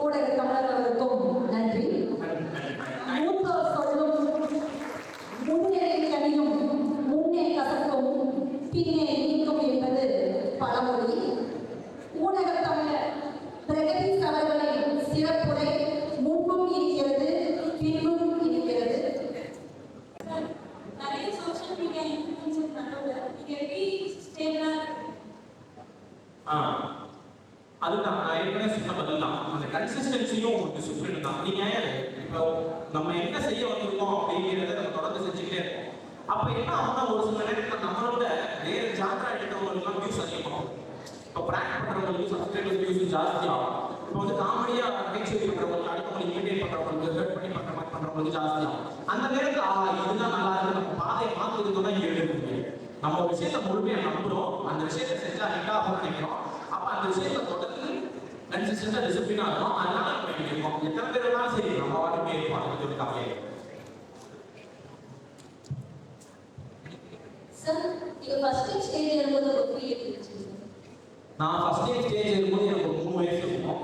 [SPEAKER 3] ஊடக தமிழர்களுக்கும் நன்றி. மூத்தோர் சொல்லும் முன்னே கனியும் முன்னே கசக்கும் பின்னே நீக்கும் என்பது பழமொழி. ஊடக தமிழர் பிரகதீஷ் அவர்களின் சிறப்புரை முன்பும் இருக்கிறது, பின்பும் இருக்கிறது. நிறைய சோஷியல் மீடியா இன்ஃப்ளூயன்சஸ் நடுவில் நீங்க எப்படி ஸ்டேபிளா?
[SPEAKER 16] அதுதான் நான் ஏற்கனவே சொன்ன பதில் தான். அந்த கன்சிஸ்டன்சியும் ஒரு டிசிப்ளின் தான். நீங்க இப்போ நம்ம என்ன செய்ய வந்திருக்கோம் அப்படிங்கிறத நம்ம தொடர்ந்து செஞ்சுக்கிட்டே இருக்கோம். அப்ப என்ன ஆகும்னா ஒரு சில நேரத்தில் நம்மளோட வேற ஜாத்ரா எடுத்தவங்களுக்குலாம் வியூஸ் அதிகமாகும். இப்போ பிராங்க் பண்றவங்களுக்கு சப்ஸ்கிரைபர்ஸ் வியூஸ் ஜாஸ்தி ஆகும். இப்போ வந்து காமெடியா நகைச்சுவை பண்றவங்களுக்கு, அடுத்தவங்களுக்கு இமிடேட் பண்றவங்களுக்கு, ஹர்ட் பண்ணி பண்ற மாதிரி பண்றவங்களுக்கு ஜாஸ்தி ஆகும். அந்த நேரத்தில் இதுதான் நல்லா இருக்கு, நம்ம பாதையை மாத்திருக்கோம்னா இங்க எடுக்க முடியும். நம்ம ஒரு விஷயத்தை முழுமையா நம்புறோம், அந்த விஷயத்தை செஞ்சா ஹிட் ஆகும்னு நினைக்கிறோம். அப்ப அந்த விஷயத்தை தொடர்ந்து கன்சிஸ்டன்டா டிசிப்ளினா இருக்கும். அதனால நம்ம இங்க இருக்கோம். எத்தனை பேர் இருந்தாலும் சரி நம்ம வாழ்க்கை இருப்போம். அதை பத்தி கவலையே
[SPEAKER 1] சார். நீங்க ஃபர்ஸ்ட் ஸ்டேஜ் இருக்கும்போது ஒரு ஃபீல் இருந்துச்சு.
[SPEAKER 16] நான் ஃபர்ஸ்ட் டைம் ஸ்டேஜ் இருக்கும்போது எனக்கு ஒரு 3 வயசு இருக்கும்.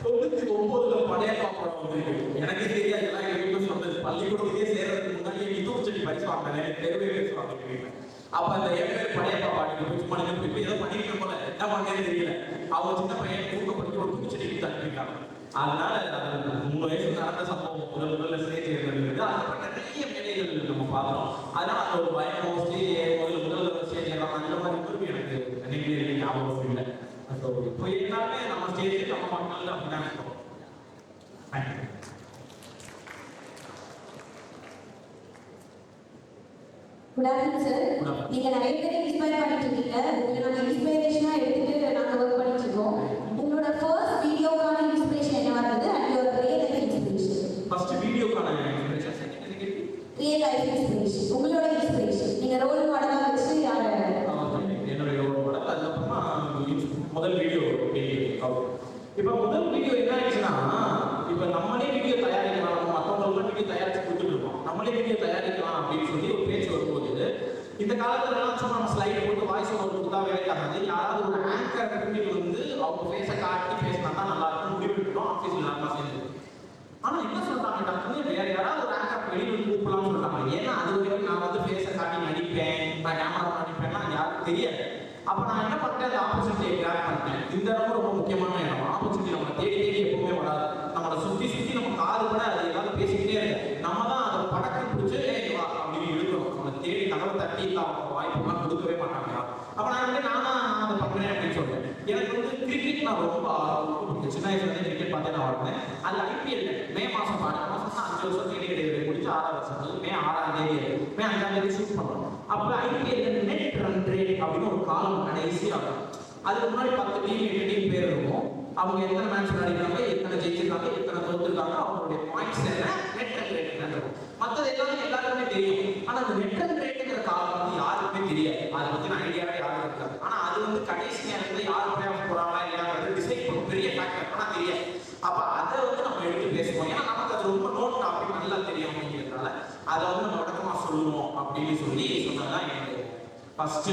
[SPEAKER 16] 99ல படையப்பா படம் வந்து எனக்கு தெரியாது. எல்லாம் எங்க வீட்டுல சொன்னது பள்ளிக்கூடத்திலேயே சேர்றதுக்கு முன்னாடி யூடியூப் செடி படிச்சுவாங்க, தெருவே பேசுவாங்க வீட்டுல. அப்ப அந்த என் பேர் படையப்பா பாட்டு போய் சும்மா போய் ஏதோ பண்ணிருக்கேன் போல என்ன பண்ணேன்னு தெரியல. அவங்க சின்ன பையன் ஊக்கப்படுத்தி ஒரு பூச்செடிக்கு தட்டிருக்காங்க. அதனால 3 வயசுல நடந்த சம்பவம் முதல்ல ஸ்டேஜ் ஏறினது. அதுக்கப்புறம் நிறைய மேடைகள் நம்ம பார்த்தோம். அதனால அந்த ஒரு பயமோ ஸ்டேஜ் முதல்ல ஸ்டேஜ் ஏறலாம் அந்த மாதிரி விரும்பி எனக்கு நினைக்கிறேன் ஞாபகம் இல்லை. இப்போ எல்லாமே நம்ம ஸ்டேஜ் நம்ம மக்கள் அப்படிதான் இருக்கோம். தேங்க்யூ.
[SPEAKER 1] Good afternoon sir. நீங்க நிறைய பேர் இன்ஸ்பயர் பண்ணிட்டு இருக்கீங்க. உங்களை நாங்கள் இன்ஸ்பிரேஷனா எடுத்துட்டு நாங்கள் ஒர்க் பண்ணிட்டு இருக்கோம். உங்களோட ஃபர்ஸ்ட் வீடியோக்கான இன்ஸ்பிரேஷன் என்னவா இருந்தது? And your real life inspiration.
[SPEAKER 16] First வீடியோக்கான இன்ஸ்பிரேஷன்,
[SPEAKER 1] ரியல் லைஃப் இன்ஸ்பிரேஷன். உங்களோட இன்ஸ்பிரேஷன் நீங்க ரோல் மாடலா வச்சு யார?
[SPEAKER 16] என்னுடைய ரோல் மாடல். அதுக்கப்புறமா முதல் வீடியோ. இப்போ முதல் வீடியோ என்ன ஆயிடுச்சுன்னா, இப்போ நம்மளே வீடியோ தயாரிக்கலாம், நம்ம மற்றவங்களுக்கு வீடியோ தயாரிச்சு கொடுத்துட்டு இருக்கோம். நம்மளே வீடியோ தயாரிக்கலாம் அப்படின்னு சொல்லி ஒரு பேச்சு வரும்போது, இந்த காலத்துல எல்லாம் சும்மா நம்ம ஸ்லைட் போட்டு வாய்ஸ் ஓவர் கொடுத்தா வேலைக்காகாது. யாராவது ஒரு ஆங்கர் கூட்டிட்டு வந்து அவங்க ஃபேஸை காட்டி பேசினா தான் நல்லா இருக்கும் முடிவு எடுக்கணும். ஆஃபீஸில் நல்லா சேர்ந்து. ஆனா என்ன சொல்றாங்க டாக்டர், வேற யாராவது ஒரு ஆங்கர் வெளியில கூப்பிடலாம்னு சொல்றாங்க. ஏன்னா அது வரைக்கும் நான் வந்து ஃபேஸை காட்டி நடிப்பேன், நான் கேமரா நடிப்பேன்னா யாருக்கும் தெரியாது. அப்ப நான் என்ன பண்ணேன், அந்த ஆப்பர்ச்சுனிட்டியை கிராப் பண்ணேன். இந்த இடம் ரொம்ப முக்கியமான இடம். ஆப்பர்ச்சுனிட்டி நம்ம தேடி எப்பவுமே வராது. நம்மளை சுத்தி நம்ம காது கூட அது ஏதாவது பேசிக்கிட்டே இருக்கு. நம்ம தான் அதை படக்கம் பிடிச்சி வா அப்படின்னு இழுக்கணும். நம்மளை தேடி கதவை தட்டி அவங்க வாய்ப்புலாம் கொடுக்கவே மாட்டாங்க. அப்ப நான் நான் அதை பண்றேன் அப்படின்னு சொல்றேன். எனக்கு வந்து கிரிக்கெட் நான் ரொம்ப சின்ன வயசுல இருந்து கிரிக்கெட் பார்த்தே நான் வளர்ந்தேன். அது IPL மே மாசம் 5 வருஷம் தேடி கிடையாது முடிச்சு 6 வருஷம் மே 6ஆம் தேதி மே 5ஆம் தேதி ஷூட் பண்ணோம். அப்ப IPL நெட் ரன் ரேட் அப்படின்னு ஒரு காலம் கடைசி ஆகும். அதுக்கு முன்னாடி 10 டீம் 8 டீம் பேர் இருக்கும். அவங்க எத்தனை மேட்ச் விளையாடிருக்காங்க, எத்தனை ஜெயிச்சிருக்காங்க, எத்தனை தோத்துருக்காங்க, அவங்களுடைய பாயிண்ட்ஸ் என்ன, நெட் ரன் ரேட் என்ன இருக்கும். மற்றது எல்லாருக்குமே தெரியும். ஆனா அந்த நெட் ரன் ரேட்டுங்கிற காலம் வந்து யாருக்குமே தெரியாது. அதை பத்தின ஐடியாவே யாரும் இருக்காது. ஆனா அது வந்து கடைசி நேரத்தில் யார் பிளே ஆஃப் போறாங்களா இல்லையாங்கிறது டிசைட் பண்ணும் பெரிய ஃபேக்டர். ஆனா தெரியாது. அப்ப அதை வந்து நம்ம எடுத்து பேசுவோம். ஏன்னா நமக்கு அது ரொம்ப நோட் டாபிக் நல்லா தெரியும் அப்படிங்கிறதுனால அதை வந்து நம்ம விளக்கமா சொல்லுவோம் அப்படின்னு சொல்லி சொன்னதுதான் என்னுடைய ஃபர்ஸ்ட்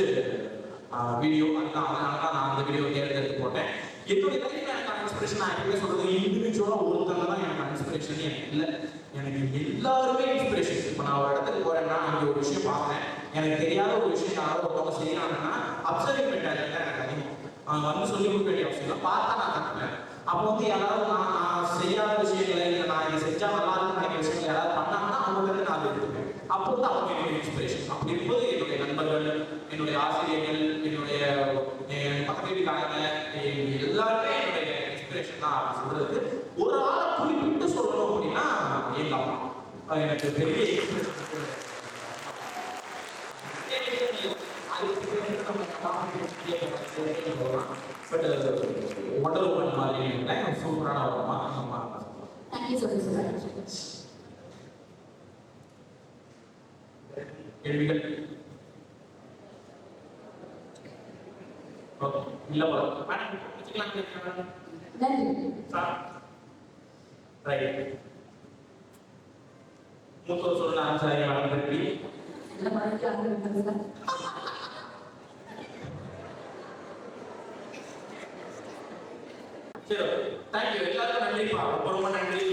[SPEAKER 16] வீடியோ. அதனால தான் நான் அந்த வீடியோ தேர்ந்தெடுத்து போட்டேன். என்னுடைய லைஃப்ல எனக்கு இன்ஸ்பிரேஷன் நான் எப்பவுமே சொல்றது, இண்டிவிஜுவலா ஒருத்தங்க தான் எனக்கு இன்ஸ்பிரேஷன் எனக்கு இல்லை. எனக்கு எல்லாருமே இன்ஸ்பிரேஷன். இப்போ நான் ஒரு இடத்துக்கு போறேன்னா அங்கே ஒரு விஷயம் பார்க்குறேன், எனக்கு தெரியாத ஒரு விஷயம் யாரோ ஒருத்தவங்க செய்யறாங்கன்னா அப்சர்விங் மென்டாலிட்டி தான் எனக்கு அதிகம். வந்து சொல்லி கொடுக்க வேண்டிய அவசியம் இல்லை, பார்த்தா நான் கற்றுப்பேன். அப்போ வந்து யாராவது நான் செய்யாத விஷயங்களை இல்லை நான் இதை செஞ்சா நல்லா இருக்குன்னு நினைக்கிற விஷயங்கள் யாராவது பண்ணாங்கன்னா அவங்க நான் எடுத்துப்பேன். அப்போ வந்து அவங்க என்னுடைய இன்ஸ்பிரேஷன். அப்படி இருக்கும்போது என்னுடைய நண்பர்கள், என்னுடைய ஆசிரியர்கள், என்னுடைய பக்கத்து வீட்டுக்காரங்க எல்லாருமே என்னுடைய இன்ஸ்பிரேஷன் தான் அப்படின்னு சொல்றது. ஒரு ஆளை குறிப்பிட்டு சொல்லணும் அப்படின்னா எங்க அம்மா எனக்கு பெரிய இன்ஸ்பிரேஷன். பட் ஒண்டர் உமன் மாதிரி சூப்பரான ஒரு அம்மா.
[SPEAKER 1] Thank you so much.
[SPEAKER 16] கேள்விகள் இல்ல மூத்தோர் சொல்ல ஆரம்பிச்சாங்க வளர்ந்துருக்கு. சரி, தேங்க்யூ. எல்லாருக்கும் நன்றிப்பா, ரொம்ப நன்றி.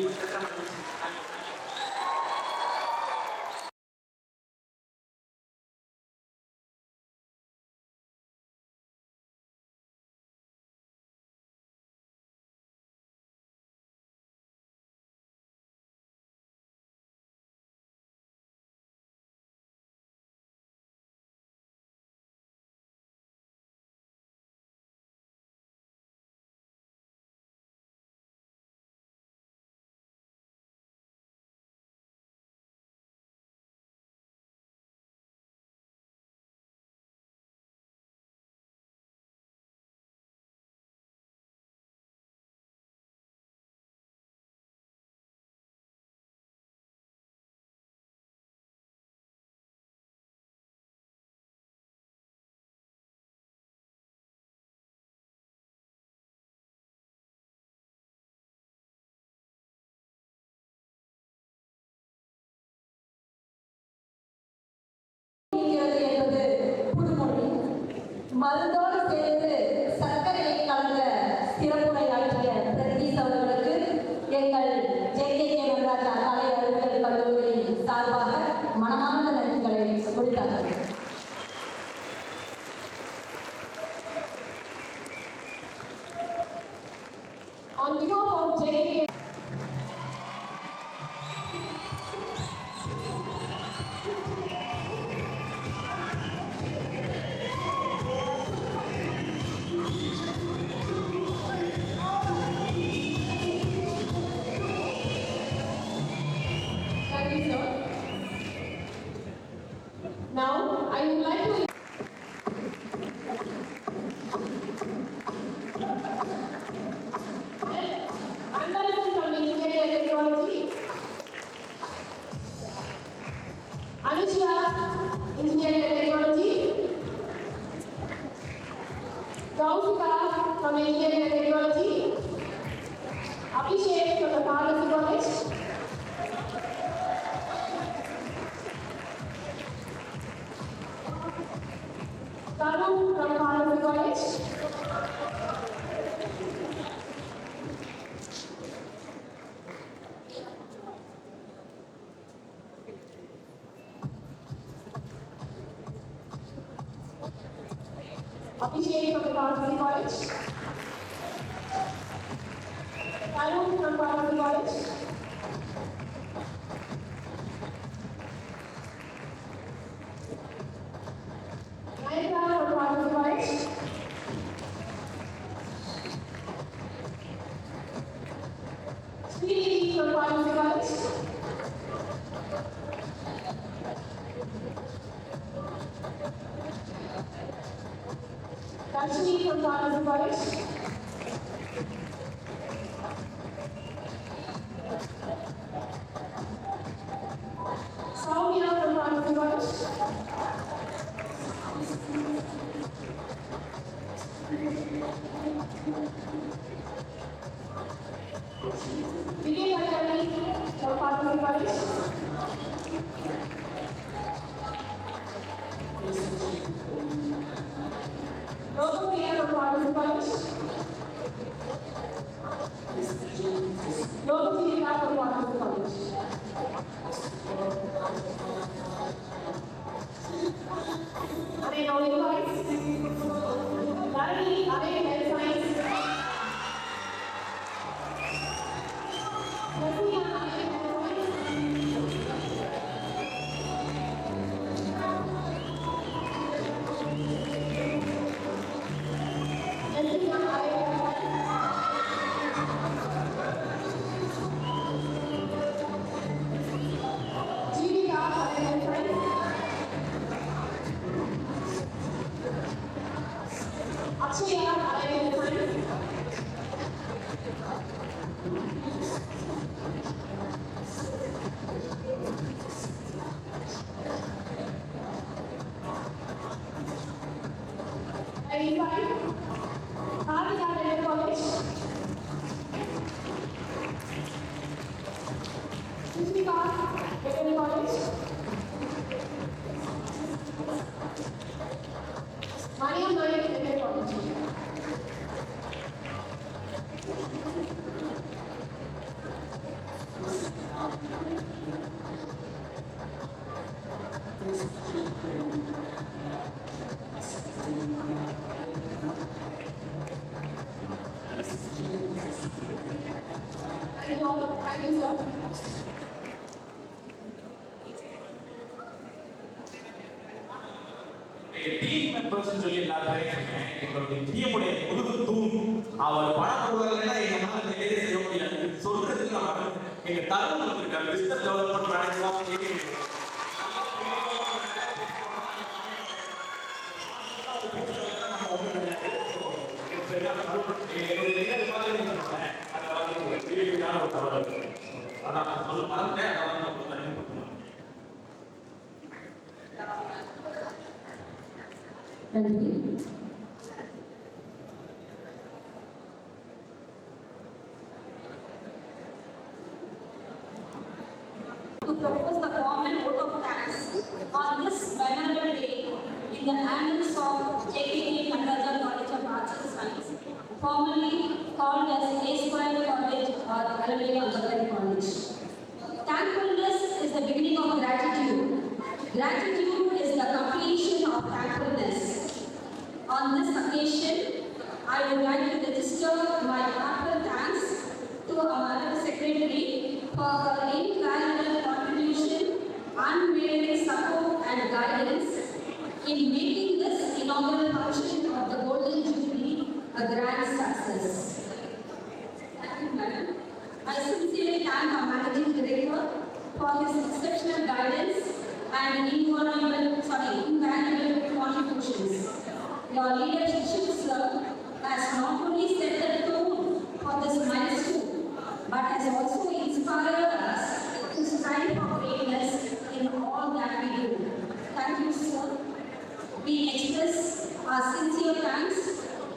[SPEAKER 1] மருந்தோடு சேர்த்து சர்க்கரையை கலந்த சிறப்புரையாற்றிய பிரதீஷ் அவர்களுக்கு எங்கள் JKK நடராஜா கலை அறிவியல் கல்லூரியின் சார்பாக மனமார்ந்த நன்றிகளை கொடுத்தார்கள்.
[SPEAKER 2] On behalf of JKK Thank you, sir. Now, I would like to Andaran from Engineering and Technology, Anushya, Engineering and Technology, Kausika from Engineering and Technology, Abhishek from the Pharmacy College, Tarun from Pharmacy College, Abhishek from the Pharmacy College, Tarun from Pharmacy College, Naika from Pharmacy College, Sri from Pharmacy College, Darshini from Pharmacy College, Soumya from Pharmacy College, Vijay Bhattani from Pharmacy College, Logopriya from Pharmacy College, Logopriya from Pharmacy College. And I now invite Nalini Array Health Science, Rasiya Array Health Science, Jessica Array Health Science, Jeevika Array Health Science, Akshaya Array Health Science, I invite Bhavya Dental College, Sushmita Dental College, Mariam Nayak Dental College. Thank you, sir.
[SPEAKER 16] Team members சொல்லி எல்லாரும் எங்களுடைய டீமுடைய முதுகு தூண் அவர் பணம் கொடுக்கலன்னா எங்களால இந்த வேலையை செய்ய முடியாது சொல்றதுக்கு நான் எங்க தருணம் வந்திருக்காங்க பிசினஸ் டெவலப்மெண்ட் மேனேஜர் அதான் சொல்ல மறந்தேன்
[SPEAKER 1] நன்றி.
[SPEAKER 3] To propose the common vote of thanks on this memorable day in the annals of JKK Nataraja College of Arts and Science, formerly called as A Square College or Alameda Ambedkar College. Thankfulness is the beginning of gratitude. Gratitude is the completion of thankfulness. On this occasion, I would like to register my heartfelt thanks
[SPEAKER 1] sincerely thank our Managing Director for his exceptional guidance and invaluable contributions. Your leadership, sir, has not only set the tone for this milestone, but has also inspired us to strive for greatness in all that we do. Thank you, sir. We express our sincere thanks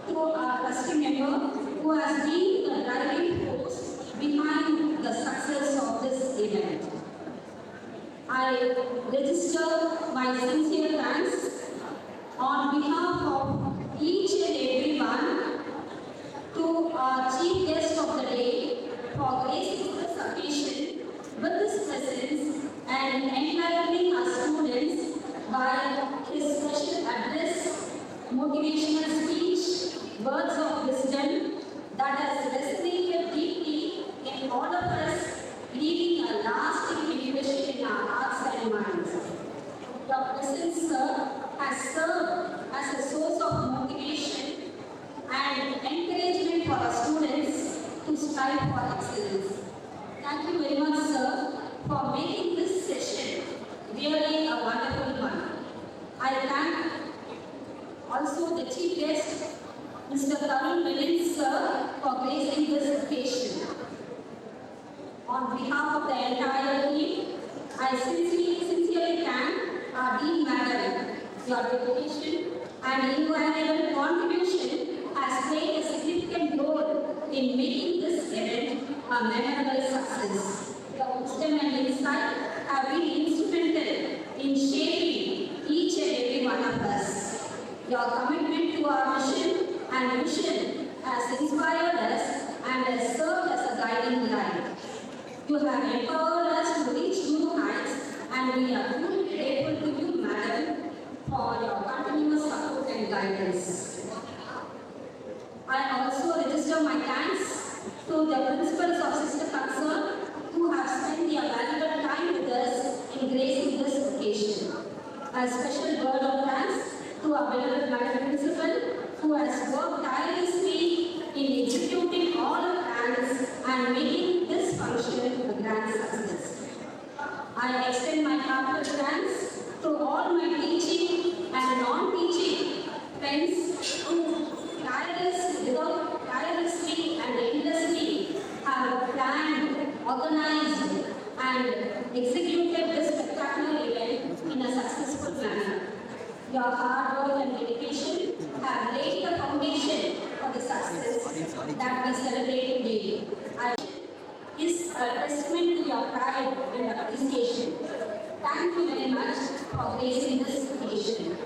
[SPEAKER 1] to our trustee member who has been the driving force behind the success of this event. I register my sincere thanks on behalf of each and everyone to our chief guest of the day for gracing this occasion with his presence and enlightening our students by his special address, motivational speech, words of wisdom that has resonated deeply in all of us, leaving a lasting impression in our hearts and minds. Your presence, sir, has served as a source of motivation and encouragement for our students to strive for excellence. Thank you very much, sir, for making this session really a wonderful one. I thank also the chief guest, Mr. Tarun Milind, sir, for gracing this occasion. On behalf of the entire team, I sincerely thank our Dean Madam. Your dedication and invaluable contribution has played a significant role in making this event a memorable success. Your wisdom and insight have been instrumental in shaping each and every one of us. Your commitment to our mission and vision has inspired us and has served as a guiding light. You have empowered us to reach new heights, and we are truly grateful to you, Madam, for your continuous support and guidance. I also register my thanks to the principals of Sister Concern who have spent their valuable time with us in gracing this occasion. A special word of thanks to our beloved Madam Principal who has worked tirelessly in executing all our plans and making this function a grand success. I extend my heartfelt thanks to all my teaching and non-teaching friends who tirelessly and endlessly have planned, organized and executed this spectacular event in a successful manner. Your hard work and dedication have laid the foundation for the success that we celebrate today. Is a testament to your pride and appreciation. Thank you very much for gracing this occasion.